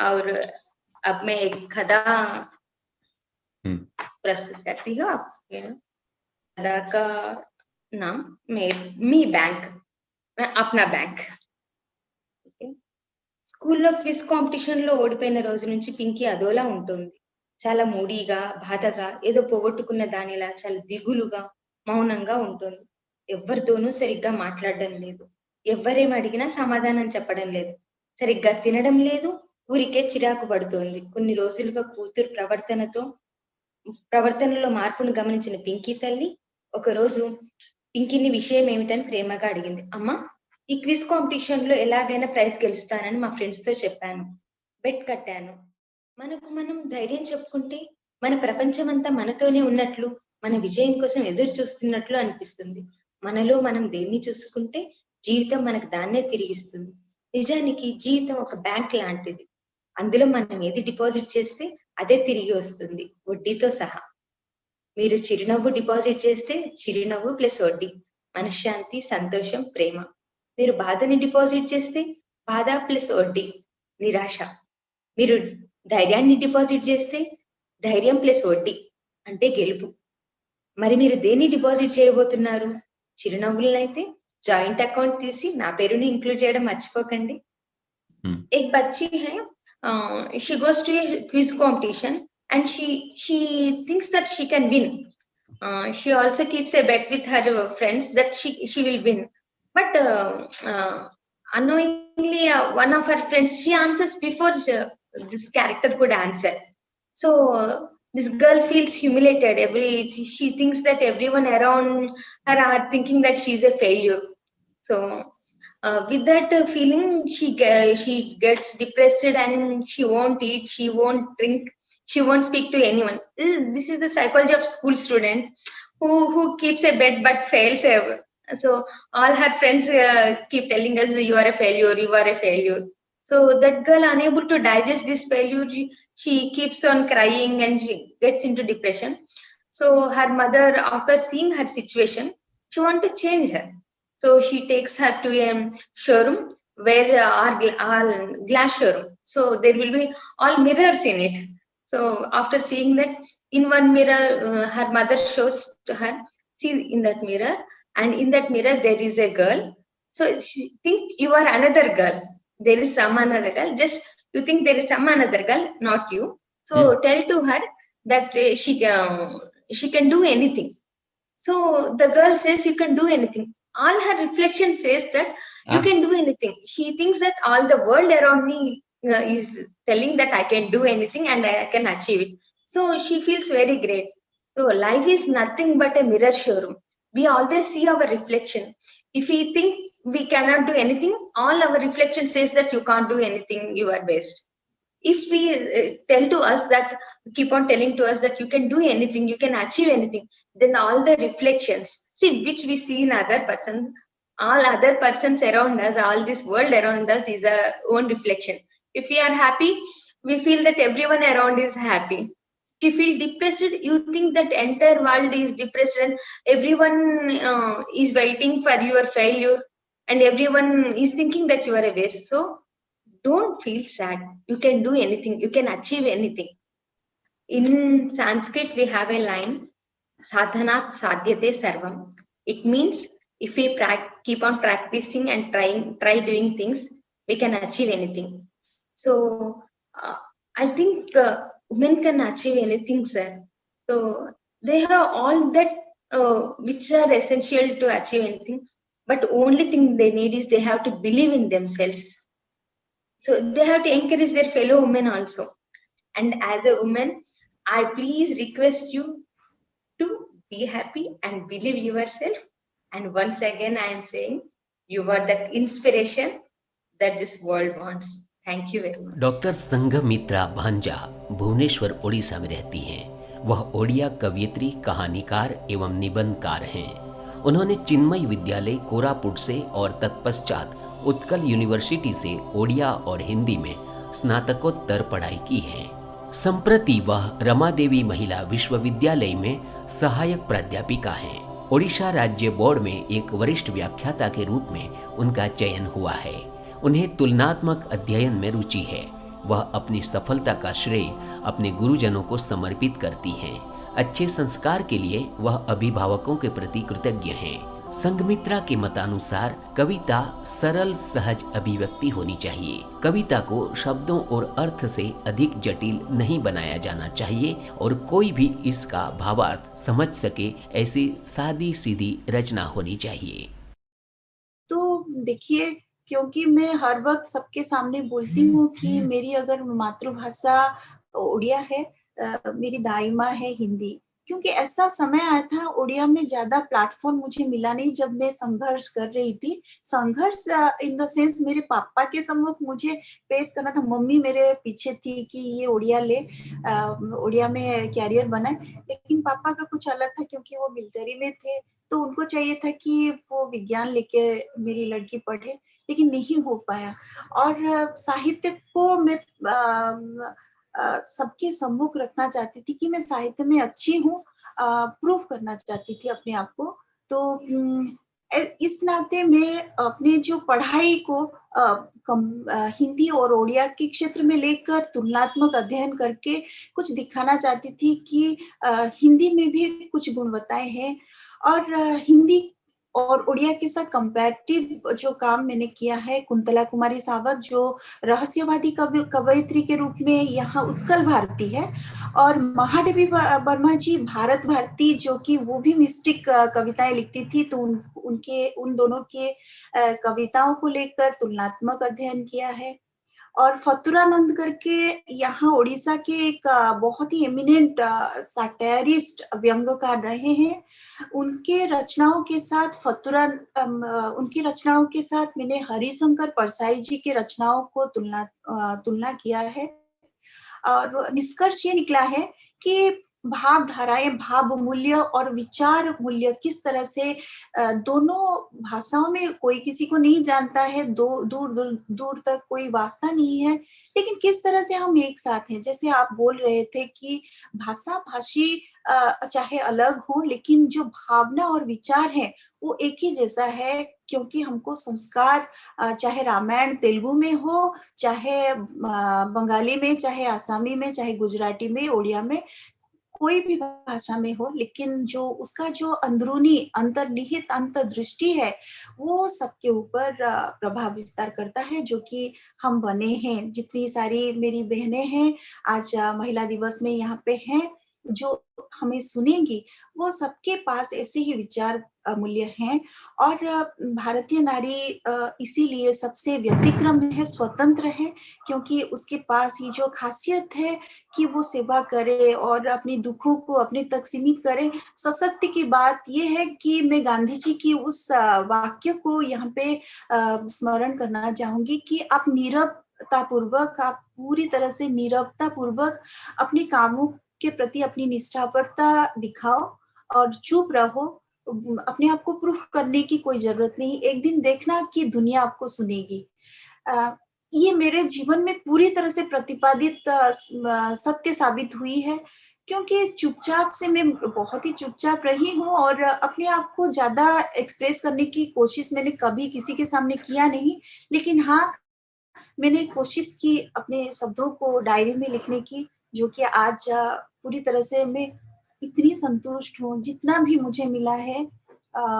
और अब मैं एक कथा प्रस्तुत करती हूँ आपके। कथा का नाम मी बैंक, अपना बैंक। స్కూల్లో క్విజ్ కాంపిటీషన్ లో ఓడిపోయిన రోజు నుంచి పింకీ అదోలా ఉంటుంది, చాలా మూడీగా, బాధగా, ఏదో పోగొట్టుకున్న దానిలా చాలా దిగులుగా, మౌనంగా ఉంటుంది। ఎవరితోనూ సరిగ్గా మాట్లాడడం లేదు, ఎవరేం అడిగినా సమాధానం చెప్పడం లేదు, సరిగ్గా తినడం లేదు, ఊరికే చిరాకు పడుతోంది। కొన్ని రోజులుగా కూతురు ప్రవర్తనలో మార్పును గమనించిన పింకీ తల్లి ఒక రోజు పింకీని విషయం ఏమిటని ప్రేమగా అడిగింది। అమ్మా, ఈ క్విజ్ కాంపిటీషన్ లో ఎలాగైనా ప్రైజ్ గెలుస్తానని మా ఫ్రెండ్స్ తో చెప్పాను, బెట్ కట్టాను। మనకు మనం ధైర్యం చెప్పుకుంటే మన ప్రపంచం అంతా మనతోనే ఉన్నట్లు, మన విజయం కోసం ఎదురు చూస్తున్నట్లు అనిపిస్తుంది। మనలో మనం దేన్ని చూసుకుంటే జీవితం మనకు దాన్నే తిరిగిస్తుంది। నిజానికి జీవితం ఒక బ్యాంక్ లాంటిది, అందులో మనం ఏది డిపాజిట్ చేస్తే అదే తిరిగి వస్తుంది, వడ్డీతో సహా। మీరు చిరునవ్వు డిపాజిట్ చేస్తే చిరునవ్వు ప్లస్ వడ్డీ, మనశ్శాంతి, సంతోషం, ప్రేమ। మీరు బాధని డిపాజిట్ చేస్తే బాధ ప్లస్ వడ్డీ, నిరాశ। మీరు ధైర్యాన్ని డిపాజిట్ చేస్తే ధైర్యం ప్లస్ వడ్డీ అంటే గెలుపు। మరి మీరు దేన్ని డిపాజిట్ చేయబోతున్నారు? చిరునవ్వులనైతే జాయింట్ అకౌంట్ తీసి నా పేరుని ఇంక్లూడ్ చేయడం మర్చిపోకండి। एक बच्ची है, she goes to a quiz competition and she thinks that she can win. She also keeps a bet with her friends that she will win, but unknowingly one of her friends, she answers before this character could answer. So this girl feels humiliated. She thinks that everyone around her are thinking that she's a failure. So with that feeling, she gets depressed and she won't eat, she won't drink, she won't speak to anyone. This is the psychology of school student who keeps a bet but fails ever. So all her friends keep telling us, you are a failure, you are a failure. So that girl, unable to digest this failure, she keeps on crying and she gets into depression. So her mother, after seeing her situation, she wants to change her. So she takes her to a showroom where all glass showroom. So there will be all mirrors in it. So after seeing that, in one mirror, her mother shows to her, see in that mirror, and in that mirror there is a girl So think you are another girl. There is some another girl. Just you think there is some another girl, not you. So tell to her that she can do anything. So the girl says you can do anything. All her reflection says that you can do anything. She thinks that all the world around me is telling that I can do anything and I can achieve it. So she feels very great. So life is nothing but a mirror showroom. We always see our reflection. If we think we cannot do anything, all our reflection says that you can't do anything, you are best. If we tell to us that, keep on telling to us that you can do anything, you can achieve anything, then all the reflections, see, which we see in other persons, all other persons around us, all this world around us is our own reflection. If we are happy, we feel that everyone around is happy. If you feel depressed, you think that entire world is depressed and everyone is waiting for your failure and everyone is thinking that you are a waste. So don't feel sad. You can do anything. You can achieve anything. In Sanskrit, we have a line, sadhanat sadhyate sarvam. It means if we keep on practicing and try doing things, we can achieve anything. So I think women can achieve anything, sir. So they have all that which are essential to achieve anything. But only thing they need is they have to believe in themselves. So they have to encourage their fellow women also. And as a woman, I please request you to be happy and believe yourself. And once again, I am saying you are the inspiration that this world wants. Thank you very much. Doctor Sanghamitra भांजा भुवनेश्वर उड़ीसा में रहती हैं। वह ओडिया कवयित्री, कहानीकार एवं निबंधकार हैं। उन्होंने चिन्मय विद्यालय कोरापुट से और तत्पश्चात उत्कल यूनिवर्सिटी से ओडिया और हिंदी में स्नातकोत्तर पढ़ाई की है। संप्रति वह रमादेवी महिला विश्वविद्यालय में सहायक प्राध्यापिका हैं। ओडिशा राज्य बोर्ड में एक वरिष्ठ व्याख्याता के रूप में उनका चयन हुआ है। उन्हें तुलनात्मक अध्ययन में रुचि है। वह अपनी सफलता का श्रेय अपने गुरुजनों को समर्पित करती हैं। अच्छे संस्कार के लिए वह अभिभावकों के प्रति कृतज्ञ हैं। संघमित्रा के मतानुसार कविता सरल सहज अभिव्यक्ति होनी चाहिए। कविता को शब्दों और अर्थ से अधिक जटिल नहीं बनाया जाना चाहिए और कोई भी इसका भावार्थ समझ सके ऐसी सादी सीधी रचना होनी चाहिए। तो देखिए, क्योंकि मैं हर वक्त सबके सामने बोलती हूँ कि मेरी अगर मातृभाषा उड़िया है, मेरी दाई माँ है हिंदी, क्योंकि ऐसा समय आया था उड़िया में ज्यादा प्लेटफॉर्म मुझे मिला नहीं जब मैं संघर्ष कर रही थी। संघर्ष इन द सेंस मेरे पापा के सम्मुख मुझे पेश करना था। मम्मी मेरे पीछे थी कि ये उड़िया ले, उड़िया में कैरियर बनाए, लेकिन पापा का कुछ अलग था क्योंकि वो मिलिट्री में थे, तो उनको चाहिए था कि वो विज्ञान लेके मेरी लड़की पढ़े, लेकिन नहीं हो पाया। और साहित्य को मैं सबके सम्मुख रखना चाहती थी कि मैं साहित्य में अच्छी हूँ, प्रूव करना चाहती थी अपने आप को। तो इस नाते मैं अपने जो पढ़ाई को हिंदी और ओडिया के क्षेत्र में लेकर तुलनात्मक अध्ययन करके कुछ दिखाना चाहती थी कि हिंदी में भी कुछ गुणवत्ताएं हैं। और हिंदी और उड़िया के साथ कंपैरेटिव जो काम मैंने किया है, कुंतला कुमारी सावत जो रहस्यवादी कवयित्री के रूप में यहाँ उत्कल भारती है, और महादेवी वर्मा जी भारत भारती जो कि वो भी मिस्टिक कविताएं लिखती थी, तो उन दोनों के कविताओं को लेकर तुलनात्मक अध्ययन किया है। और फतुरानंद करके यहाँ उड़ीसा के एक बहुत ही एमिनेंट सैटायरिस्ट व्यंग्यकार रहे हैं। उनके रचनाओं के साथ उनकी रचनाओं के साथ मैंने हरिशंकर परसाई जी के रचनाओं को तुलना किया है, और निष्कर्ष ये निकला है कि भाव धाराएं, भाव मूल्य और विचार मूल्य किस तरह से दोनों भाषाओं में कोई किसी को नहीं जानता है, दूर तक कोई वास्ता नहीं है, लेकिन किस तरह से हम एक साथ हैं। जैसे आप बोल रहे थे कि भाषा भाषी चाहे अलग हो, लेकिन जो भावना और विचार है वो एक ही जैसा है, क्योंकि हमको संस्कार चाहे रामायण तेलुगु में हो, चाहे बंगाली में, चाहे आसामी में, चाहे गुजराती में, ओडिया में, कोई भी भाषा में हो, लेकिन जो उसका जो अंदरूनी अंतर्निहित अंतर्दृष्टि है वो सबके ऊपर प्रभाव विस्तार करता है, जो कि हम बने हैं। जितनी सारी मेरी बहनें हैं आज महिला दिवस में यहाँ पे हैं, जो हमें सुनेंगी, वो सबके पास ऐसे ही विचार मूल्य हैं। और भारतीय नारी इसीलिए सबसे व्यतिक्रम है, स्वतंत्र है, क्योंकि उसके पास ये जो खासियत है कि वो सेवा करे और अपने दुखों को अपने तक सीमित करे। सशक्ति की बात ये है कि मैं गांधी जी की उस वाक्य को यहाँ पे स्मरण करना चाहूंगी कि आप नीरवता पूर्वक, आप पूरी तरह से नीरवता पूर्वक अपने कामों के प्रति अपनी निष्ठापरता दिखाओ और चुप रहो। अपने आप को प्रूफ करने की कोई जरूरत नहीं, एक दिन देखना कि दुनिया आपको सुनेगी। ये मेरे जीवन में पूरी तरह से प्रतिपादित सत्य साबित हुई है, क्योंकि चुपचाप से मैं बहुत ही चुपचाप रही हूँ और अपने आप को ज्यादा एक्सप्रेस करने की कोशिश मैंने कभी किसी के सामने किया नहीं। लेकिन हाँ, मैंने कोशिश की अपने शब्दों को डायरी में लिखने की, जो कि आज पूरी तरह से मैं इतनी संतुष्ट हूँ। जितना भी मुझे मिला है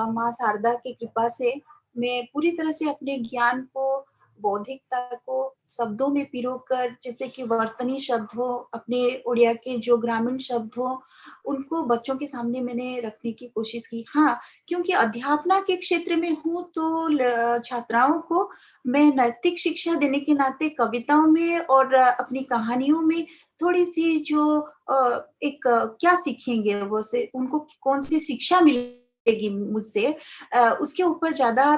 माँ शारदा की कृपा से, मैं पूरी तरह से अपने ज्ञान को, बौद्धिकता को शब्दों में पिरोकर, जैसे कि वर्तनी शब्द हो, अपने उड़िया के जो ग्रामीण शब्द हो, उनको बच्चों के सामने मैंने रखने की कोशिश की। हाँ, क्योंकि अध्यापना के क्षेत्र में हूँ तो छात्राओं को मैं नैतिक शिक्षा देने के नाते कविताओं में और अपनी कहानियों में थोड़ी सी जो क्या सीखेंगे वो, से उनको कौन सी शिक्षा मिलेगी मुझसे, उसके ऊपर ज्यादा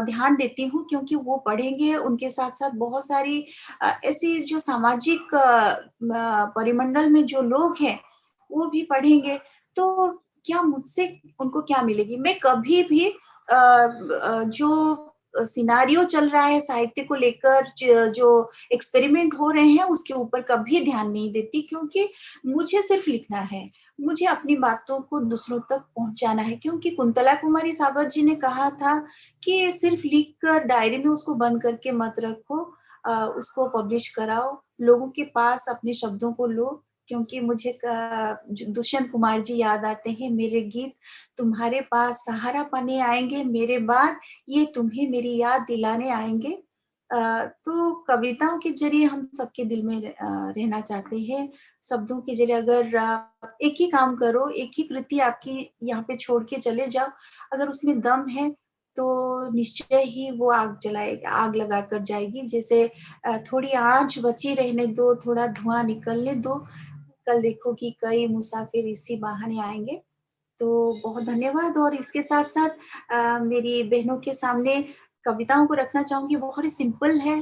ध्यान देती हूँ, क्योंकि वो पढ़ेंगे, उनके साथ साथ बहुत सारी ऐसी जो सामाजिक परिमंडल में जो लोग हैं वो भी पढ़ेंगे। तो क्या मुझसे उनको क्या मिलेगी? मैं कभी भी जो सिनारियो चल रहा है साहित्य को लेकर, जो एक्सपेरिमेंट हो रहे हैं, उसके ऊपर कभी ध्यान नहीं देती, क्योंकि मुझे सिर्फ लिखना है, मुझे अपनी बातों को दूसरों तक पहुंचाना है। क्योंकि कुंतला कुमारी सावत जी ने कहा था कि सिर्फ लिख कर डायरी में उसको बंद करके मत रखो, उसको पब्लिश कराओ, लोगों के पास अपने शब्दों को लो। क्योंकि मुझे दुष्यंत कुमार जी याद आते हैं, मेरे गीत तुम्हारे पास सहारा पाने आएंगे मेरे बाद, ये तुम्हें मेरी याद दिलाने आएंगे। तो कविताओं के जरिए हम सबके दिल में रहना चाहते हैं। शब्दों के जरिए अगर एक ही काम करो, एक ही कृति आपकी यहाँ पे छोड़ के चले जाओ, अगर उसमें दम है तो निश्चय ही वो आग जलाएगा, आग लगा कर जाएगी। जैसे थोड़ी आंच बची रहने दो, थोड़ा धुआं निकलने दो, कल देखो कि कई मुसाफिर इसी बहाने आएंगे। तो बहुत धन्यवाद। और इसके साथ साथ मेरी बहनों के सामने कविताओं को रखना चाहूंगी। बहुत ही सिंपल है,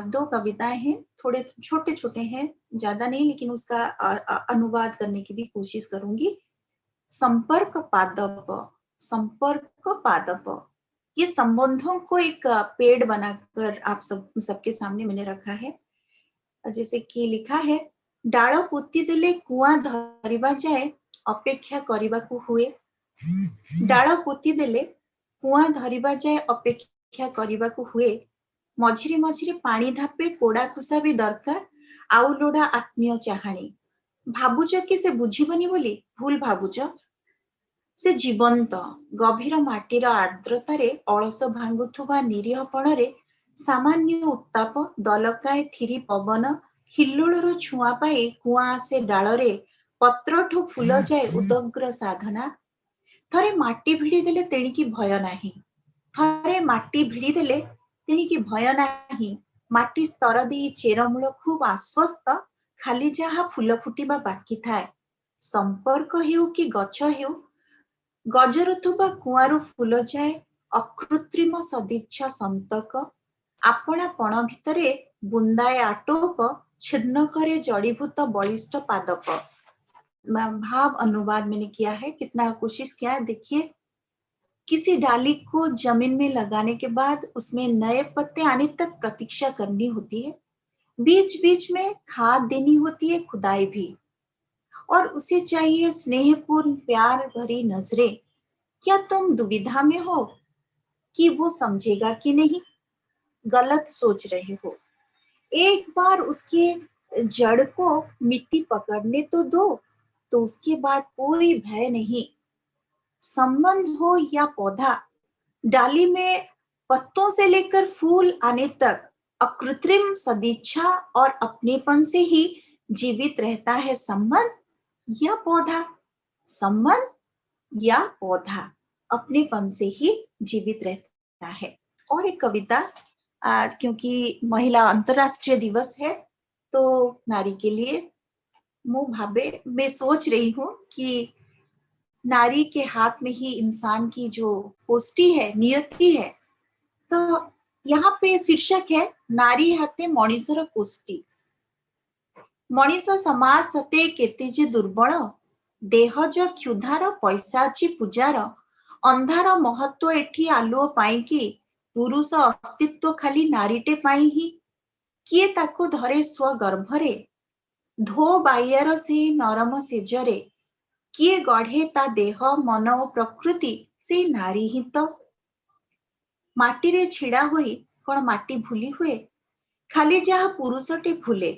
2 कविताएं हैं, थोड़े छोटे छोटे हैं, ज्यादा नहीं, लेकिन उसका अनुवाद करने की भी कोशिश करूंगी। संपर्क पादप, संपर्क पादप, ये संबंधों को एक पेड़ बनाकर आप सबके सामने मैंने रखा है। जैसे कि लिखा है, डाल पोती देले कुआं धरिबा जाए अपेक्षा करिबाकू हुए। डाल पोती देले कुआं धरिबा जाए अपेक्षा करिबाकू हुए। मझिरे मझिरे पानी धापे कोड़ा खुसा भी दरकार, आउ लोड़ा आत्मीय चाहाणी। भाबुच कि से बुझिबनी बोली भूल भाबुच। से जीवंत गभीर माटीर आर्द्रतारे अलस भांगुथुबा निरीहपणरे सामान्य उत्ताप दलकाए थिरी पवन हिल्लोळर छुआ पाई कुआं आसे डाଳରେ पत्रठू फूल जाए उदग्र साधना। थरे माटी भिड़ी देले तेणिकी भय नाही, थरे माटी भिड़ी देले तेणिकी भय नाही। माटी स्तर देई चेरमूल खूब आश्वस्त, खाली जाहा फूल फुटिबा बाकी थाए। संपर्क हेउ कि गछ हेउ, गजरुथुबा कुआंरु फूल जाए अकृत्रिम सदिच्छा संतक। आपणा पण भितरे बुंदाए आटोप, छिन्न करे जड़ीभूत बलिष्ठ पादप। भाव अनुवाद मैंने किया है, कितना कोशिश किया है देखिए। किसी डाली को जमीन में लगाने के बाद उसमें नए पत्ते आने तक प्रतीक्षा करनी होती है, बीच बीच में खाद देनी होती है, खुदाई भी, और उसे चाहिए स्नेहपूर्ण प्यार भरी नजरें। क्या तुम दुविधा में हो कि वो समझेगा कि नहीं? गलत सोच रहे हो। एक बार उसके जड़ को मिट्टी पकड़ने तो दो, तो उसके बाद कोई भय नहीं। संबंध हो या पौधा, डाली में पत्तों से लेकर फूल आने तक अकृत्रिम सदिच्छा और अपनेपन से ही जीवित रहता है संबंध या पौधा। संबंध या पौधा अपनेपन से ही जीवित रहता है। और एक कविता, आज क्योंकि महिला अंतरराष्ट्रीय दिवस है तो नारी के लिए मैं सोच रही हूँ कि नारी के हाथ में ही इंसान की जो पोष्टि है, नियति है। तो यहाँ पे शीर्षक है नारी हाथे मणिषर पोष्टि। मणिष समाज सते केते जे दुर्बल, देहज क्षुधार पैसाची पूजार, अंधार महत्व एठी आलुओ पाई कि पुरुष अस्तित्व खाली नारीटे पाई ही। किए ताको धरे स्व गर्भरे, धो बाइयार से नरम सेजरे, किए गढ़े ता देह मन और प्रकृति से नारी ही तो। माटी रे छिड़ा होई कौन माटी भूली हुए, खाली जहा पुरुषटे भूले,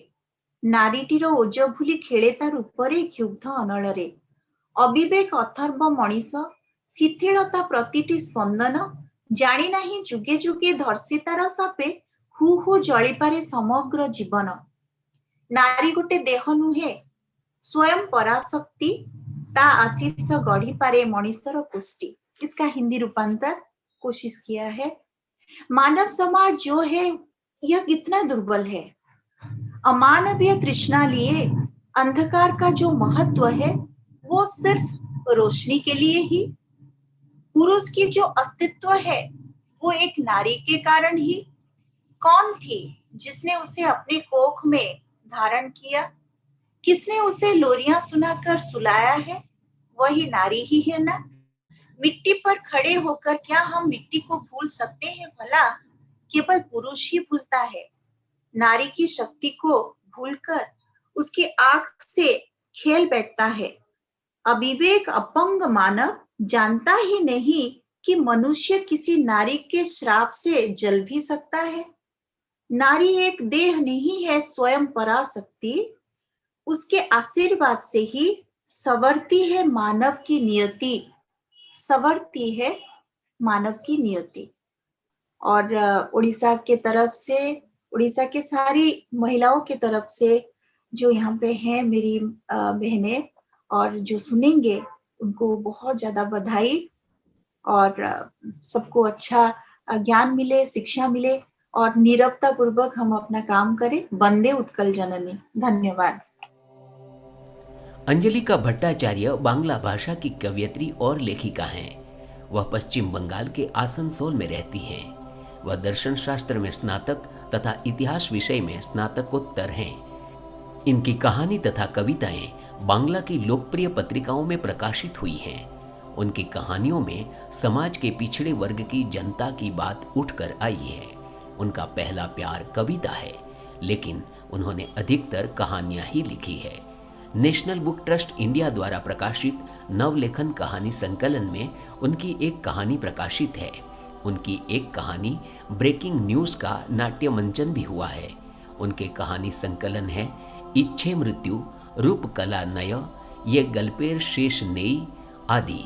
नारीटीर ओज भूली खेले तार उपरे क्षुब्ध अनଳରେ। अविवेक अथर्व मणिष, शिथिलता प्रतिटी स्पंदन, जानी नाही जुगे जुगे धर्षितार सापे हु हु जଳି पारे समग्र जीवन। नारी गोटे देह नुहे, स्वयं पराशक्ति, ता आशीष गढ़ी पारे मणिषर पुष्टि। इसका हिंदी रूपांतर कोशिश किया है। मानव समाज जो है यह कितना दुर्बल है। अमानवीय तृष्णा लिए अंधकार का जो महत्व है वो सिर्फ रोशनी के लिए ही। पुरुष की जो अस्तित्व है वो एक नारी के कारण ही। कौन थी जिसने उसे अपने कोख में धारण किया? किसने उसे लोरियां सुनाकर सुलाया है? वही नारी ही है ना। मिट्टी पर खड़े होकर क्या हम मिट्टी को भूल सकते हैं भला? केवल पुरुष ही भूलता है। नारी की शक्ति को भूलकर उसकी आंख से खेल बैठता है। अविवेक अपंग मानव जानता ही नहीं कि मनुष्य किसी नारी के श्राप से जल भी सकता है। नारी एक देह नहीं है, स्वयं पराशक्ति। उसके आशीर्वाद से ही संवरती है मानव की नियति, संवरती है मानव की नियति। और उड़ीसा के तरफ से, उड़ीसा के सारी महिलाओं की तरफ से जो यहाँ पे हैं मेरी बहनें और जो सुनेंगे उनको बहुत ज्यादा बधाई। और सबको अच्छा ज्ञान मिले, शिक्षा मिले और नीरवता पूर्वक हम अपना काम करें। वंदे उत्कल जननी। धन्यवाद। अंजलिका भट्टाचार्य बांग्ला भाषा की कवयित्री और लेखिका हैं। वह पश्चिम बंगाल के आसनसोल में रहती हैं। वह दर्शन शास्त्र में स्नातक तथा इतिहास विषय में स्नातकोत्तर हैं। इनकी कहानी तथा कविताएं बांग्ला की लोकप्रिय पत्रिकाओं में प्रकाशित हुई हैं। उनकी कहानियों में समाज के पिछड़े वर्ग की जनता की बात उठकर आई है। उनका पहला प्यार कविता है, लेकिन उन्होंने अधिकतर कहानियां ही लिखी है। नेशनल बुक ट्रस्ट इंडिया द्वारा प्रकाशित नवलेखन कहानी संकलन में उनकी एक कहानी प्रकाशित है। उनकी एक कहानी ब्रेकिंग न्यूज का नाट्य मंचन भी हुआ है। उनके कहानी संकलन है इच्छे मृत्यु, रूप कला नय, ये गल्पेर शेष नेई आदि।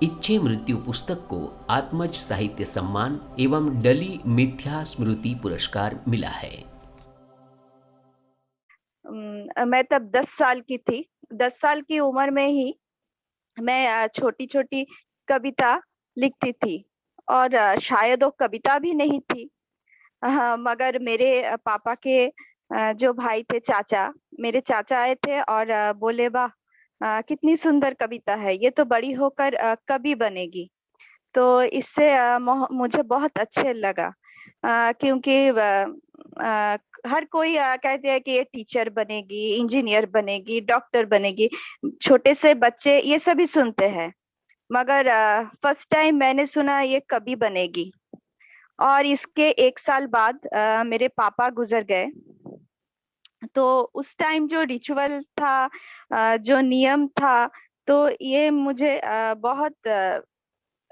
इच्छे मृत्यु पुस्तक को आत्मज साहित्य सम्मान एवं डली मिथ्या स्मृति पुरस्कार मिला है। मैं तब 10 साल की थी। 10 साल की उम्र में ही मैं छोटी छोटी कविता लिखती थी और शायद वो कविता भी नहीं थी। मगर मेरे पापा के जो भाई थे, चाचा, मेरे चाचा आए थे और बोले वाह कितनी सुंदर कविता है, ये तो बड़ी होकर कवि बनेगी। तो इससे मुझे बहुत अच्छे लगा क्योंकि हर कोई कहते हैं कि ये टीचर बनेगी, इंजीनियर बनेगी, डॉक्टर बनेगी। छोटे से बच्चे ये सभी सुनते हैं, मगर फर्स्ट टाइम मैंने सुना ये कवि बनेगी। और इसके 1 साल बाद मेरे पापा गुजर गए। तो उस टाइम जो रिचुअल था, जो नियम था, तो ये मुझे बहुत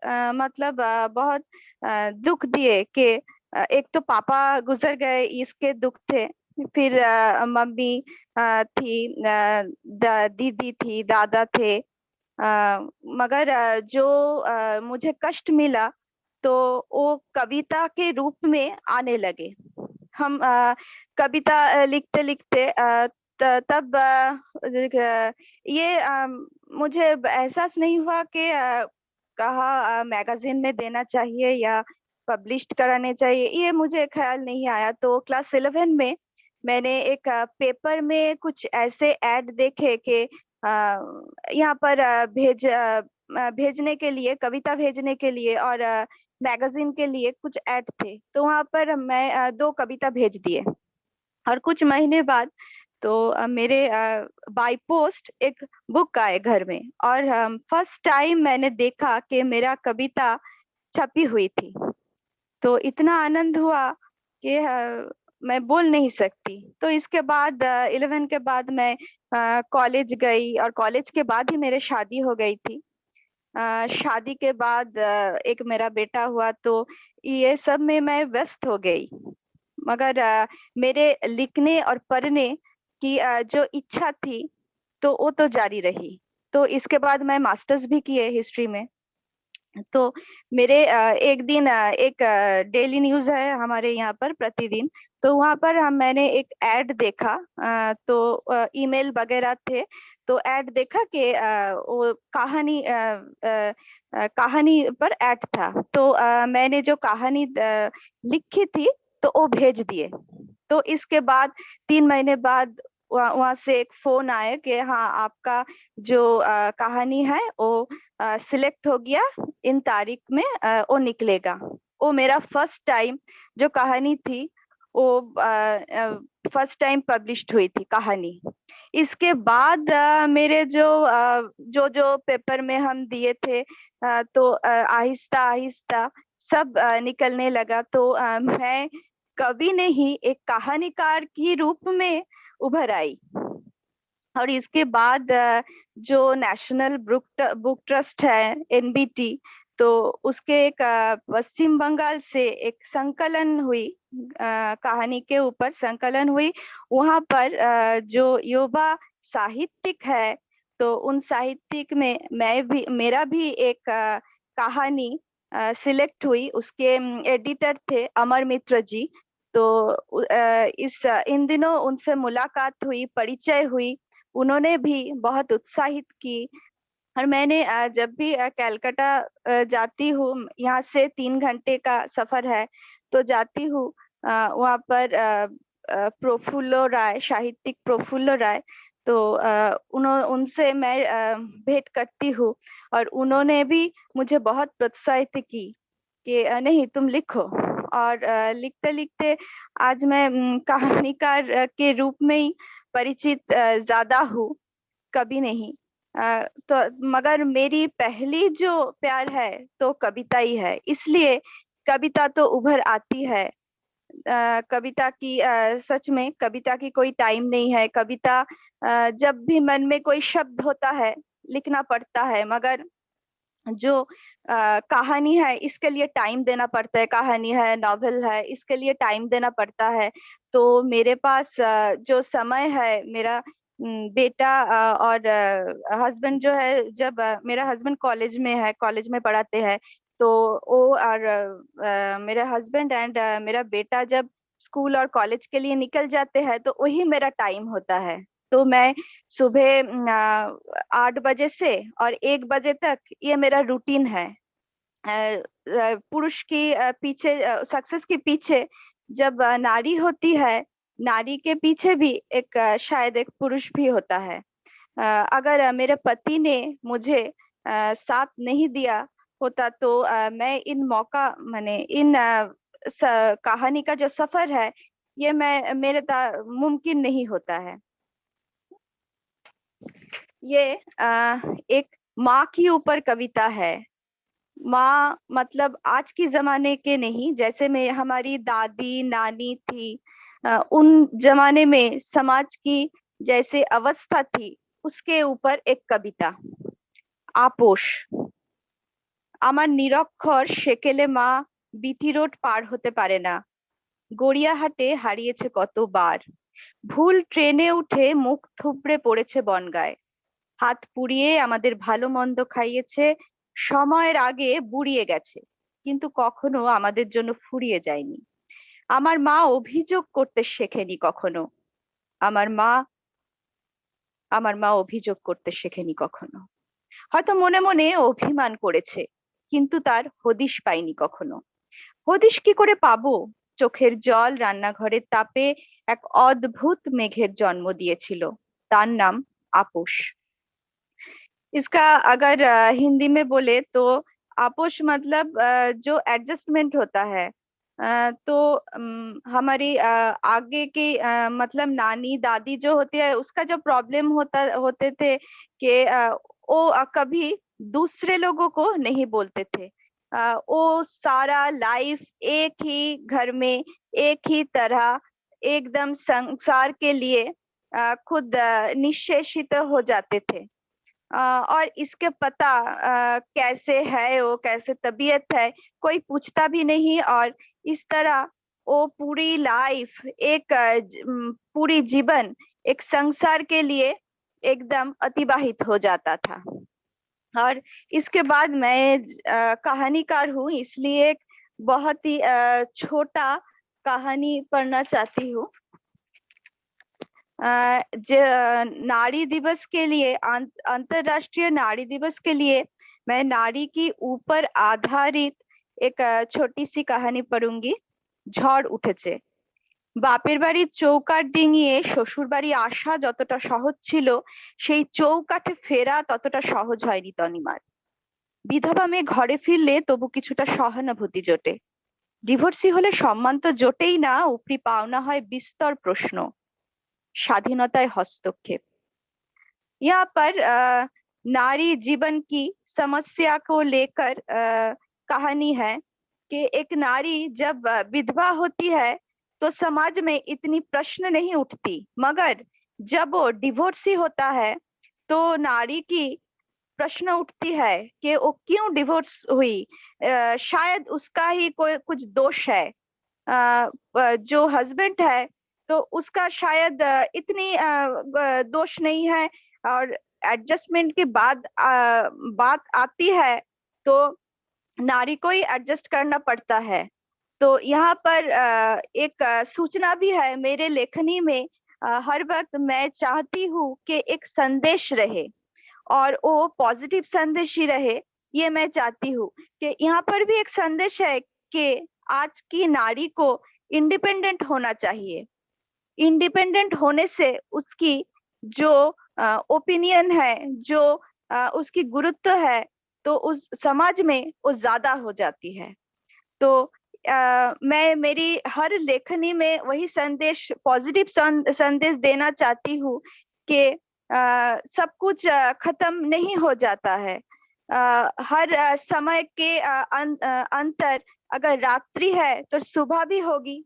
बहुत दुख दिए कि एक तो पापा गुजर गए, इसके दुख थे। फिर मम्मी थी, दीदी थी, दादा थे। मगर जो मुझे कष्ट मिला तो वो कविता के रूप में आने लगे। हम कविता लिखते लिखते तब ये मुझे एहसास नहीं हुआ कि कहाँ मैगजीन में देना चाहिए या पब्लिश कराने चाहिए, ये मुझे ख्याल नहीं आया। तो क्लास 11 में मैंने एक पेपर में कुछ ऐसे ऐड देखे कि यहाँ पर भेजने के लिए, कविता भेजने के लिए और मैगजीन के लिए कुछ ऐड थे। तो वहां पर मैं 2 कविता भेज दिए और कुछ महीने बाद तो मेरे बाय पोस्ट एक बुक आए घर में और फर्स्ट टाइम मैंने देखा कि मेरा कविता छपी हुई थी। तो इतना आनंद हुआ कि मैं बोल नहीं सकती। तो इसके बाद 11 के बाद मैं कॉलेज गई और कॉलेज के बाद ही मेरे शादी हो गई थी। शादी के बाद एक मेरा बेटा हुआ, तो ये सब में मैं व्यस्त हो गई। मगर मेरे लिखने और पढ़ने की जो इच्छा थी तो वो तो जारी रही। तो इसके बाद मैं मास्टर्स भी किए हिस्ट्री में। तो मेरे एक दिन एक डेली न्यूज है हमारे यहाँ पर प्रतिदिन, तो वहां पर मैंने एक ऐड देखा। तो ईमेल वगैरह थे, तो ऐड देखा कि वो कहानी पर ऐड था। तो मैंने जो कहानी लिखी थी तो वो भेज दिए। तो इसके बाद 3 महीने बाद वहां से एक फोन आया कि हाँ, आपका जो कहानी है वो सिलेक्ट हो गया, इन तारीख में वो निकलेगा। वो मेरा फर्स्ट टाइम जो कहानी थी वो फर्स्ट टाइम पब्लिश्ड हुई थी कहानी। इसके बाद मेरे जो पेपर में हम दिए थे तो आहिस्ता आहिस्ता सब निकलने लगा। तो मैं कवि नहीं, एक कहानीकार की रूप में उभर आई। और इसके बाद जो नेशनल बुक ट्रस्ट है, एनबीटी, तो उसके एक पश्चिम बंगाल से एक संकलन हुई, कहानी के ऊपर संकलन हुई। वहां पर जो युवा साहित्यिक है, तो उन साहित्यिक में मेरा भी एक कहानी सिलेक्ट हुई। उसके एडिटर थे अमर मित्र जी। तो इन दिनों उनसे मुलाकात हुई, परिचय हुई। उन्होंने भी बहुत उत्साहित की। और मैंने जब भी कलकत्ता जाती हूँ, यहाँ से 3 घंटे का सफर है, तो जाती हूँ वहाँ पर प्रफुल्ल राय, साहित्यिक प्रफुल्ल राय, तो उनसे मैं भेंट करती हूँ। और उन्होंने भी मुझे बहुत प्रोत्साहित की कि नहीं, तुम लिखो। और लिखते लिखते आज मैं कहानीकार के रूप में ही परिचित ज्यादा हूँ, कभी नहीं। तो मगर मेरी पहली जो प्यार है तो कविता ही है, इसलिए कविता तो उभर आती है। कविता की सच में कविता की कोई टाइम नहीं है। कविता जब भी मन में कोई शब्द होता है लिखना पड़ता है, मगर जो कहानी है इसके लिए टाइम देना पड़ता है। कहानी है, नॉवेल है, इसके लिए टाइम देना पड़ता है। तो मेरे पास जो समय है, मेरा बेटा और हस्बैंड जो है, जब मेरा हस्बैंड कॉलेज में है, कॉलेज में पढ़ाते हैं, तो वो और मेरा हस्बैंड एंड मेरा बेटा जब स्कूल और कॉलेज के लिए निकल जाते हैं, तो वही मेरा टाइम होता है। तो मैं सुबह 8 बजे से और 1 बजे तक, ये मेरा रूटीन है। पुरुष की पीछे, सक्सेस के पीछे जब नारी होती है, नारी के पीछे भी एक शायद एक पुरुष भी होता है। अगर मेरे पति ने मुझे साथ नहीं दिया होता तो मैं मैंने इन कहानी का जो सफर है, ये मेरे मुमकिन नहीं होता है। ये एक माँ के ऊपर कविता है। माँ मतलब आज के जमाने के नहीं, जैसे में हमारी दादी नानी थी, उन जमाने में समाज की जैसे अवस्था थी, उसके ऊपर एक कविता। আপোষ। আমার নিরক্ষর সেকেলে মা বিটি রোড পার হতে পারে না, গড়িয়াহাটে হারিয়েছে কতবার। ভুল ট্রেনে উঠে মুখ থুবড়ে পড়েছে বনগায়, হাত পুড়িয়ে আমাদের ভালো মন্দ খাইয়েছে, সময়ের আগে বুড়িয়ে গেছে, কিন্তু কখনো আমাদের জন্য ফুরিয়ে যায়নি। আমার মা অভিযোগ করতে শেখেনি কখনো, আমার মা অভিযোগ করতে শেখেনি কখনো। হয়তো মনে মনে অভিমান করেছে, কিন্তু তার হদিশ পাইনি কখনো। হদিশ কি করে পাবো? চোখের জল রান্নাঘরের তাপে এক অদ্ভুত মেঘের জন্ম দিয়েছিল, তার নাম আপোষ। इसका अगर हिंदी में बोले तो आपोष मतलब जो एडजस्टमेंट होता है। तो हमारी आगे की मतलब नानी दादी जो होती है उसका जो प्रॉब्लम होते थे कि वो कभी दूसरे लोगों को नहीं बोलते थे। वो सारा लाइफ एक ही घर में एक ही तरह एकदम संसार के लिए खुद निश्चेषित हो जाते थे। और इसके पता कैसे है वो, कैसे तबीयत है, कोई पूछता भी नहीं। और इस तरह वो पूरी लाइफ पूरी जीवन एक संसार के लिए एकदम अतिबाहित हो जाता था। और इसके बाद मैं कहानीकार हूँ, इसलिए एक बहुत ही छोटा कहानी पढ़ना चाहती हूँ। नारी दिवस के लिए, अंतरराष्ट्रीय नारी दिवस के लिए मैं नारी की ऊपर आधारित एक छोटी सी कहानी पढ़ूंगी। ঝড় উঠেছে। বাপের বাড়ির চৌকাঠ ডিঙিয়ে শ্বশুর বাড়ি আসা যতটা সহজ ছিল, সেই চৌকাঠে ফেরা ততটা সহজ হয়নি তনিমার। বিধবা মেয়ে ঘরে ফিরলে তবু কিছুটা সহানুভূতি জোটে। ডিভোর্সি হলে সম্মান তো জোটেই না, উপরি পাওনা হয় বিস্তর প্রশ্ন, स्वाधीनताएं हस्तक्षेप। यहाँ पर नारी जीवन की समस्या को लेकर कहानी है कि एक नारी जब विधवा होती है तो समाज में इतनी प्रश्न नहीं उठती, मगर जब वो डिवोर्सी होता है तो नारी की प्रश्न उठती है कि वो क्यों डिवोर्स हुई। शायद उसका ही कोई कुछ दोष है। जो हस्बैंड है तो उसका शायद इतनी दोष नहीं है, और एडजस्टमेंट के बाद बात आती है तो नारी को ही एडजस्ट करना पड़ता है। तो यहाँ पर एक सूचना भी है मेरे लेखनी में। हर वक्त मैं चाहती हूँ कि एक संदेश रहे और वो पॉजिटिव संदेश ही रहे, ये मैं चाहती हूँ। कि यहाँ पर भी एक संदेश है कि आज की नारी को इंडिपेंडेंट होना चाहिए। इंडिपेंडेंट होने से उसकी जो ओपिनियन है, जो उसकी गुरुत्व है, तो उस समाज में वो ज्यादा हो जाती है। तो मैं मेरी हर लेखनी में वही संदेश, पॉजिटिव संदेश देना चाहती हूँ कि सब कुछ खत्म नहीं हो जाता है। हर समय के अंतर अगर रात्रि है तो सुबह भी होगी।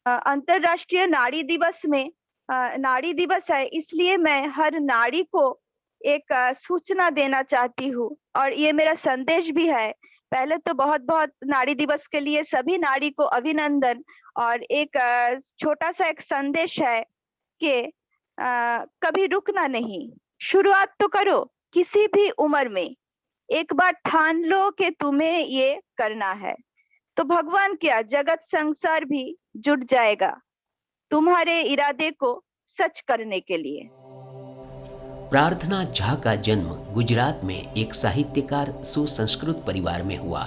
अंतरराष्ट्रीय नारी दिवस में नारी दिवस है, इसलिए मैं हर नारी को एक सूचना देना चाहती हूँ, और ये मेरा संदेश भी है। पहले तो बहुत बहुत नारी दिवस के लिए सभी नारी को अभिनंदन, और एक छोटा सा एक संदेश है कि कभी रुकना नहीं, शुरुआत तो करो किसी भी उम्र में, एक बार ठान लो कि तुम्हें ये करना है, तो भगवान क्या जगत संसार भी जुट जाएगा तुम्हारे इरादे को सच करने के लिए। प्रार्थना झा का जन्म गुजरात में एक साहित्यकार सुसंस्कृत परिवार में हुआ,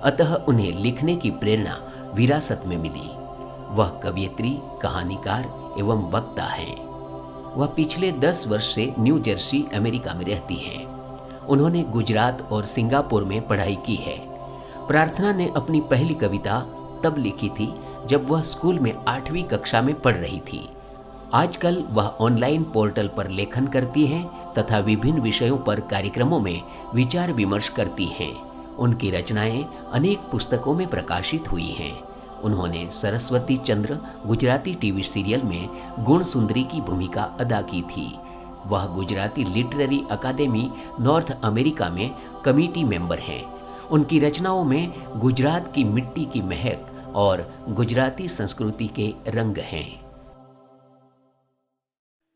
अतः उन्हें लिखने की प्रेरणा विरासत में मिली। वह कवयित्री, कहानीकार एवं वक्ता हैं। वह पिछले 10 वर्ष से न्यू जर्सी अमेरिका में रहती हैं। उन्होंने गुजरात और सिंगापुर में पढ़ाई की है। प्रार्थना ने अपनी पहली कविता तब लिखी थी जब वह स्कूल में 8वीं कक्षा में पढ़ रही थी। आजकल वह ऑनलाइन पोर्टल पर लेखन करती हैं तथा विभिन्न विषयों पर कार्यक्रमों में विचार विमर्श करती हैं। उनकी रचनाएं अनेक पुस्तकों में प्रकाशित हुई हैं। उन्होंने सरस्वती चंद्र गुजराती टीवी सीरियल में गुण सुंदरी की भूमिका अदा की थी। वह गुजराती लिटरेरी अकादमी नॉर्थ अमेरिका में कमेटी मेंबर हैं। उनकी रचनाओं में गुजरात की मिट्टी की महक और गुजराती संस्कृति के रंग हैं।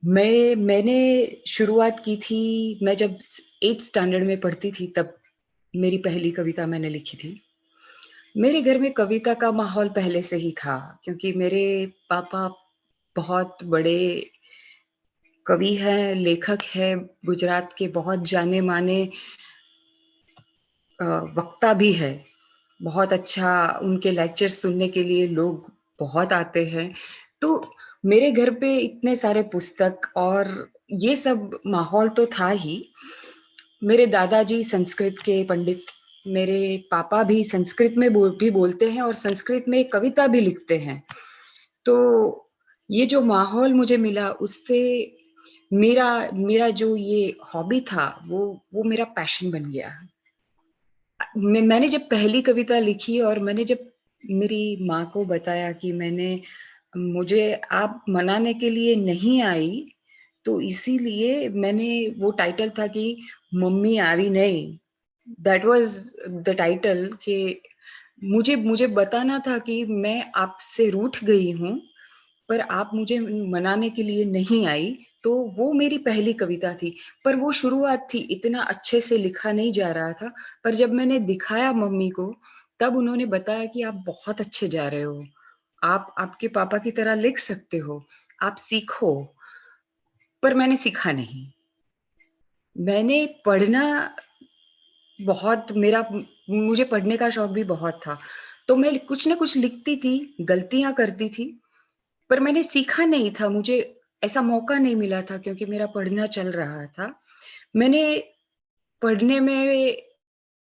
मैंने शुरुआत की थी, मैं जब 8th स्टैंडर्ड में पढ़ती थी तब मेरी पहली कविता मैंने लिखी थी। मेरे घर में कविता का माहौल पहले से ही था, क्योंकि मेरे पापा बहुत बड़े कवि हैं, लेखक हैं, गुजरात के बहुत जाने-माने वक्ता भी है। बहुत अच्छा उनके लेक्चर्स सुनने के लिए लोग बहुत आते हैं। तो मेरे घर पे इतने सारे पुस्तक और ये सब माहौल तो था ही। मेरे दादाजी संस्कृत के पंडित, मेरे पापा भी संस्कृत में भी बोलते हैं और संस्कृत में कविता भी लिखते हैं। तो ये जो माहौल मुझे मिला उससे मेरा मेरा जो ये हॉबी था वो मेरा पैशन बन गया। मैंने जब पहली कविता लिखी और मैंने जब मेरी माँ को बताया कि मुझे आप मनाने के लिए नहीं आई, तो इसीलिए मैंने वो टाइटल था कि मम्मी आवी नहीं, दैट वाज द टाइटल कि मुझे मुझे बताना था कि मैं आपसे रूठ गई हूँ, पर आप मुझे मनाने के लिए नहीं आई। तो वो मेरी पहली कविता थी, पर वो शुरुआत थी, इतना अच्छे से लिखा नहीं जा रहा था। पर जब मैंने दिखाया मम्मी को, तब उन्होंने बताया कि आप बहुत अच्छे जा रहे हो, आप आपके पापा की तरह लिख सकते हो, आप सीखो। पर मैंने सीखा नहीं। मैंने पढ़ना बहुत मेरा मुझे पढ़ने का शौक भी बहुत था, तो मैं कुछ ना कुछ लिखती थी, गलतियां करती थी, पर मैंने सीखा नहीं था। मुझे ऐसा मौका नहीं मिला था क्योंकि मेरा पढ़ना चल रहा था। मैंने पढ़ने में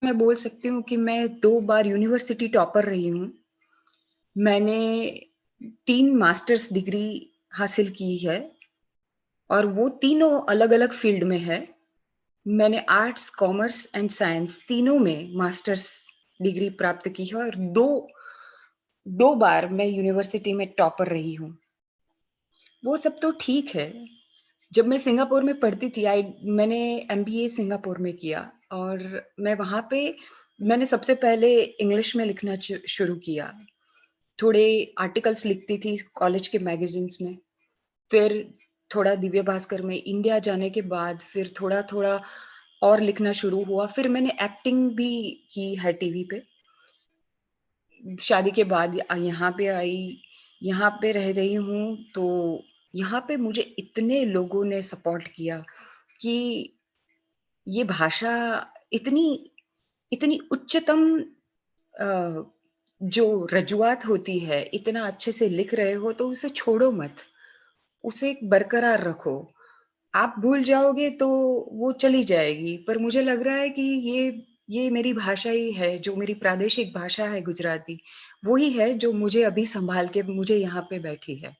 मैं बोल सकती हूँ कि मैं 2 बार यूनिवर्सिटी टॉपर रही हूँ। मैंने 3 मास्टर्स डिग्री हासिल की है और वो तीनों अलग-अलग फील्ड में है। मैंने आर्ट्स, कॉमर्स एंड साइंस तीनों में मास्टर्स डिग्री प्राप्त की है और 2 बार मैं यूनिवर्सिटी में टॉपर रही हूँ। वो सब तो ठीक है। जब मैं सिंगापुर में पढ़ती थी, मैंने एमबीए सिंगापुर में किया और मैं वहाँ पे मैंने सबसे पहले इंग्लिश में लिखना शुरू किया। थोड़े आर्टिकल्स लिखती थी कॉलेज के मैगजीन्स में, फिर थोड़ा दिव्य भास्कर में। इंडिया जाने के बाद फिर थोड़ा-थोड़ा और लिखना शुरू हुआ। फिर मैंने एक्टिंग भी की है टीवी पे। शादी के बाद यहाँ पे आई, यहाँ पे रह रही हूँ, तो यहाँ पे मुझे इतने लोगों ने सपोर्ट किया कि ये भाषा इतनी इतनी उच्चतम जो रजुआत होती है, इतना अच्छे से लिख रहे हो तो उसे छोड़ो मत, उसे बरकरार रखो। आप भूल जाओगे तो वो चली जाएगी, पर मुझे लग रहा है कि ये मेरी भाषा ही है, जो मेरी प्रादेशिक भाषा है गुजराती, वो ही है जो मुझे अभी संभाल के मुझे यहाँ पे बैठी है।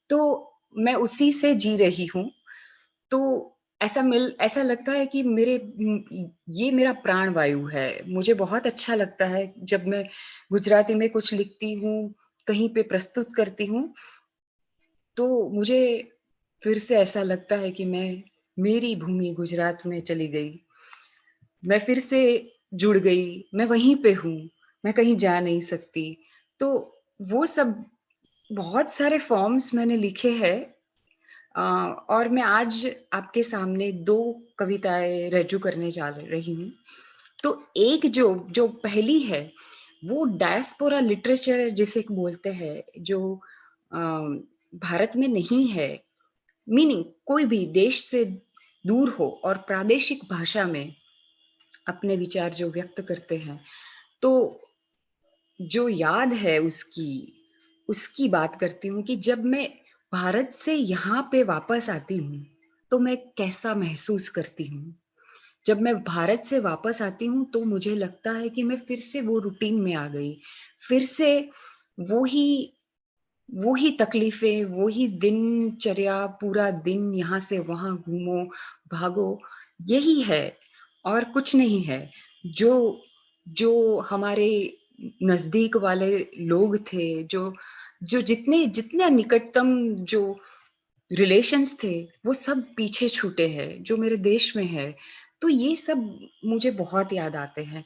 तो मैं उसी से जी रही हूँ। तो ऐसा लगता है कि ये मेरा प्राण वायु है। मुझे बहुत अच्छा लगता है जब मैं गुजराती में कुछ लिखती हूँ, कहीं पे प्रस्तुत करती हूँ, तो मुझे फिर से ऐसा लगता है कि मेरी भूमि गुजरात में चली गई। मैं फिर से जुड़ गई, मैं वहीं पे हूँ, मैं कहीं जा नहीं सकती। तो वो सब बहुत सारे फॉर्म्स मैंने लिखे हैं और मैं आज आपके सामने 2 कविताएँ रजू करने जा रही हूँ। तो एक जो जो पहली है, वो डायस्पोरा लिटरेचर जिसे बोलते हैं, जो अ, भारत में नहीं है, मीनिंग कोई भी देश से दूर हो और प्रादेशिक भाषा में अपने विचार जो व्यक्त करते हैं, तो जो याद है उसकी बात करती हूँ कि जब मैं भारत से यहाँ पे वापस आती हूँ, तो मैं कैसा महसूस करती हूँ। जब मैं भारत से वापस आती हूँ, तो मुझे लगता है कि मैं फिर से वो रूटीन में आ गई। फिर से वो ही तकलीफें, वो ही दिनचर्या, पूरा दिन यहाँ से वहाँ घूमो, भागो, यही है और कुछ नहीं है। जो जो हमारे नज़दीक वाले लोग थे, जो जो जितने निकटतम जो रिलेशंस थे, वो सब पीछे छूटे हैं, जो मेरे देश में है। तो ये सब मुझे बहुत याद आते हैं।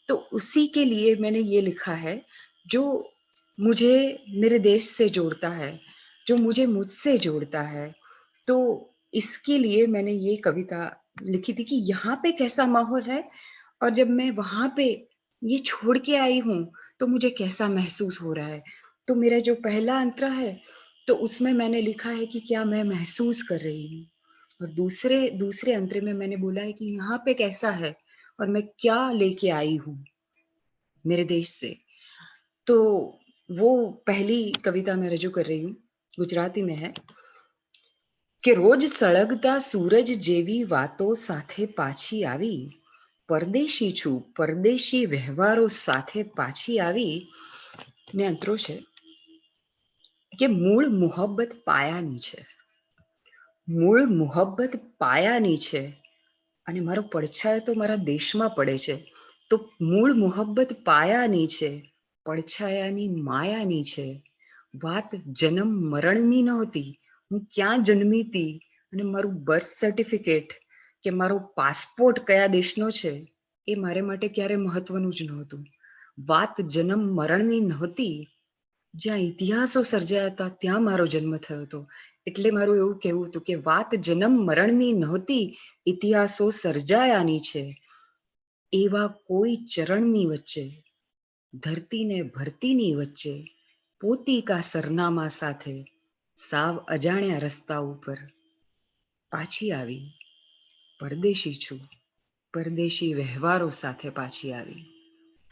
तो उसी के लिए मैंने ये लिखा है, जो मुझे मेरे देश से जोड़ता है, जो मुझे मुझसे जोड़ता है। तो इसके लिए मैंने ये कविता लिखी थी कि यहाँ पे कैसा माहौल है और जब मैं वहां पे ये छोड़ के आई हूँ तो मुझे कैसा महसूस हो रहा है। तो मेरा जो पहला अंतरा है तो उसमें मैंने लिखा है कि क्या मैं महसूस कर रही हूँ, और दूसरे अंतरे में मैंने बोला है कि यहाँ पे कैसा है और मैं क्या लेके आई हूँ मेरे देश से। तो वो पहली कविता मैं रजू कर रही हूँ, गुजराती में है કે રોજ સળગતા સૂરજ જેવી વાતો સાથે પાછી આવી, પરદેશી છું પરદેશી વ્યવહારો સાથે પાછી આવી ને અંતરો છે કે મૂળ મોહબ્બત પાયાની છે, મૂળ મોહબ્બત પાયાની છે અને મારો પડછાયો તો મારા દેશમાં પડે છે, તો મૂળ મોહબ્બત પાયાની છે, પડછાયાની માયાની છે, વાત જન્મ મરણની નહોતી, હું ક્યાં જન્મી હતી અને મારું બર્થ સર્ટિફિકેટ કે મારો પાસપોર્ટ કયા દેશનો છે એ મારે માટે ક્યારે મહત્વનું જ નહોતું. વાત જન્મ મરણની નહોતી, જ્યાં ઇતિહાસો સર્જાયા હતા ત્યાં મારો જન્મ થયો હતો. એટલે મારું એવું કહેવું હતું કે વાત જન્મ મરણની નહોતી, ઇતિહાસો સર્જાયાની છે. એવા કોઈ ચરણની વચ્ચે, ધરતીને ભરતીની વચ્ચે, પોતિકા સરનામા સાથે સાવ અજાણ્યા રસ્તા ઉપર પાછી આવી, પરદેશી છું परदेशी व्यवहारों साथे पाछी आई.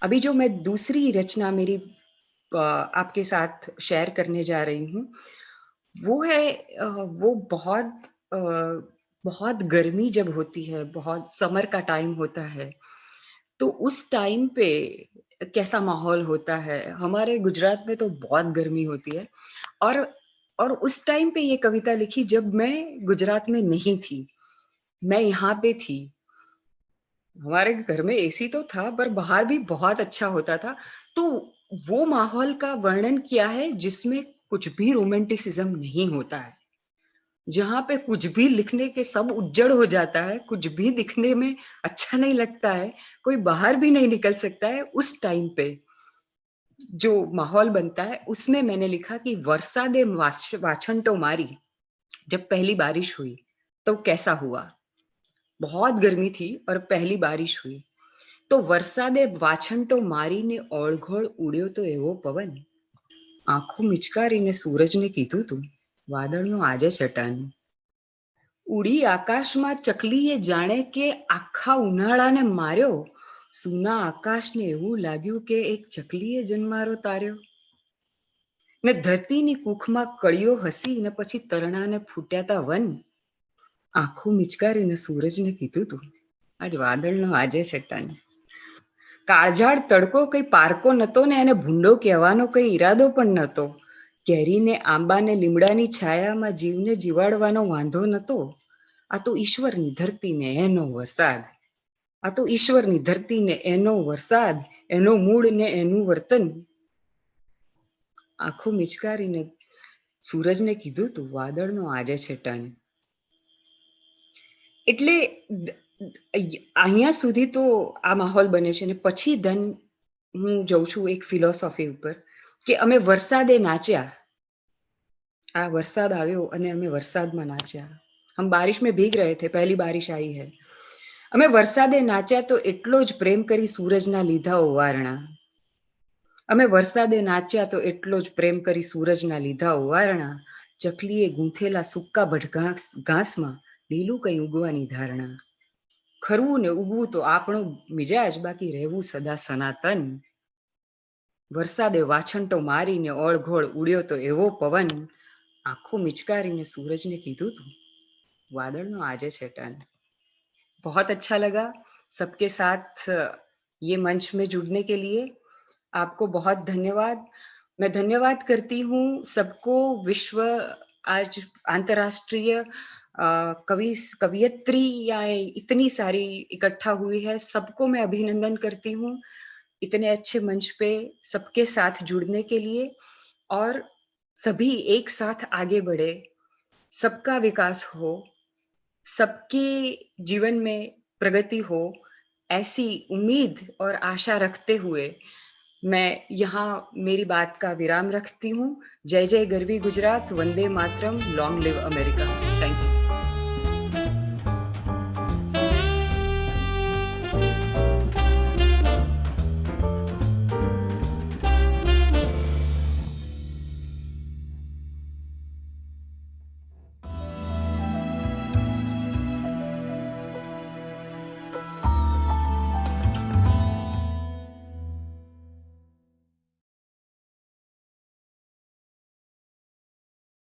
अभी जो मैं दूसरी रचना मेरी आपके साथ शेयर करने जा रही हूँ वो है वो बहुत गर्मी जब होती है, बहुत समर का टाइम होता है, तो उस टाइम पे कैसा माहौल होता है. हमारे गुजरात में तो बहुत गर्मी होती है और उस टाइम पे ये कविता लिखी जब मैं गुजरात में नहीं थी, मैं यहाँ पे थी. हमारे घर में एसी तो था पर बाहर भी बहुत अच्छा होता था. तो वो माहौल का वर्णन किया है जिसमें कुछ भी रोमांटिसिज्म नहीं होता है, जहां पे कुछ भी लिखने के सब उज्जड़ हो जाता है, कुछ भी दिखने में अच्छा नहीं लगता है, कोई बाहर भी नहीं निकल सकता है. उस टाइम पे जो माहौल बनता है उसमें मैंने लिखा कि वरसादे वाछंटो मारी, जब पहली बारिश हुई तो कैसा हुआ. बहुत गर्मी थी और पहली बारिश हुई तो वरसादे वाछंटो मारीने ओळघोळ उड्यो तो एवो पवन, आंखों मिचकारीने सूरजने कीधुं तुं वादळनो આજે છટાનું. ઉડી આકાશમાં ચકલીએ જાણે કે આખા ઉનાળાને માર્યો, સૂના આકાશને એવું લાગ્યું કે એક ચકલીએ જન્મારો તાર્યો. ને ધરતીની કૂખમાં કળીઓ હસી ને પછી તરણાને ફૂટ્યાતા વન, આંખું મિચકારીને સૂરજને કીધું તું આજ વાદળનો આજે છટાનું. કાળઝાળ તડકો કઈ પારકો નતો ને એને ભૂંડો કહેવાનો કઈ ઈરાદો પણ નતો. કેરીને આંબાને લીમડાની છાયામાં જીવને જીવાડવાનો વાંધો નતો. આ તો ઈશ્વરની ધરતીને એનો વરસાદ, આ તો ઈશ્વરની ધરતીને એનો વરસાદ, એનો મૂળ ને એનું વર્તન. આંખો મિચકારીને સૂરજને કીધું તું વાદળનો આજે છટાનું. એટલે અહીંયા સુધી તો આ માહોલ બને છે ને પછી ધન હું જઉં છું એક ફિલોસોફી ઉપર કે અમે વરસાદે નાચ્યા. આ વરસાદ આવ્યો અને અમે વરસાદમાં નાચ્યા. હમ બારિશ में भीग रहे थे, पहली बारिश आई है. અમે વરસાદે નાચ્યા તો એટલો જ પ્રેમ કરી સૂરજના લીધા ઓવારણા. અમે વરસાદે નાચ્યા તો એટલો જ પ્રેમ કરી સૂરજના લીધા ઓવારણા. ચકલીએ ગૂંથેલા સૂકા ભટઘાસ ઘાસમાં લીલું કઈ ઉગવાની ધારણા. ખરવું ને ઉગવું તો આપણો મિજાજ, બાકી રહેવું સદા સનાતન. વરસાદે વાછંટો મારીને ઓળઘોળ ઉડ્યો તો એવો પવન, આંખો મિચકારીને सूरज ने कीधुं तुं वादळनो આજે છટાનું. बहुत अच्छा लगा सबके साथ ये मंच में जुड़ने के लिए. आपको बहुत धन्यवाद. मैं धन्यवाद करती हूँ सबको. विश्व आज अंतर्राष्ट्रीय कवियत्री या इतनी सारी इकट्ठा हुई है, सबको मैं अभिनंदन करती हूँ इतने अच्छे मंच पे सबके साथ जुड़ने के लिए. और सभी एक साथ आगे बढ़े, सबका विकास हो, सबके जीवन में प्रगति हो, ऐसी उम्मीद और आशा रखते हुए मैं यहाँ मेरी बात का विराम रखती हूँ. जय जय Garvi Gujarat, Vande Mataram, long live America.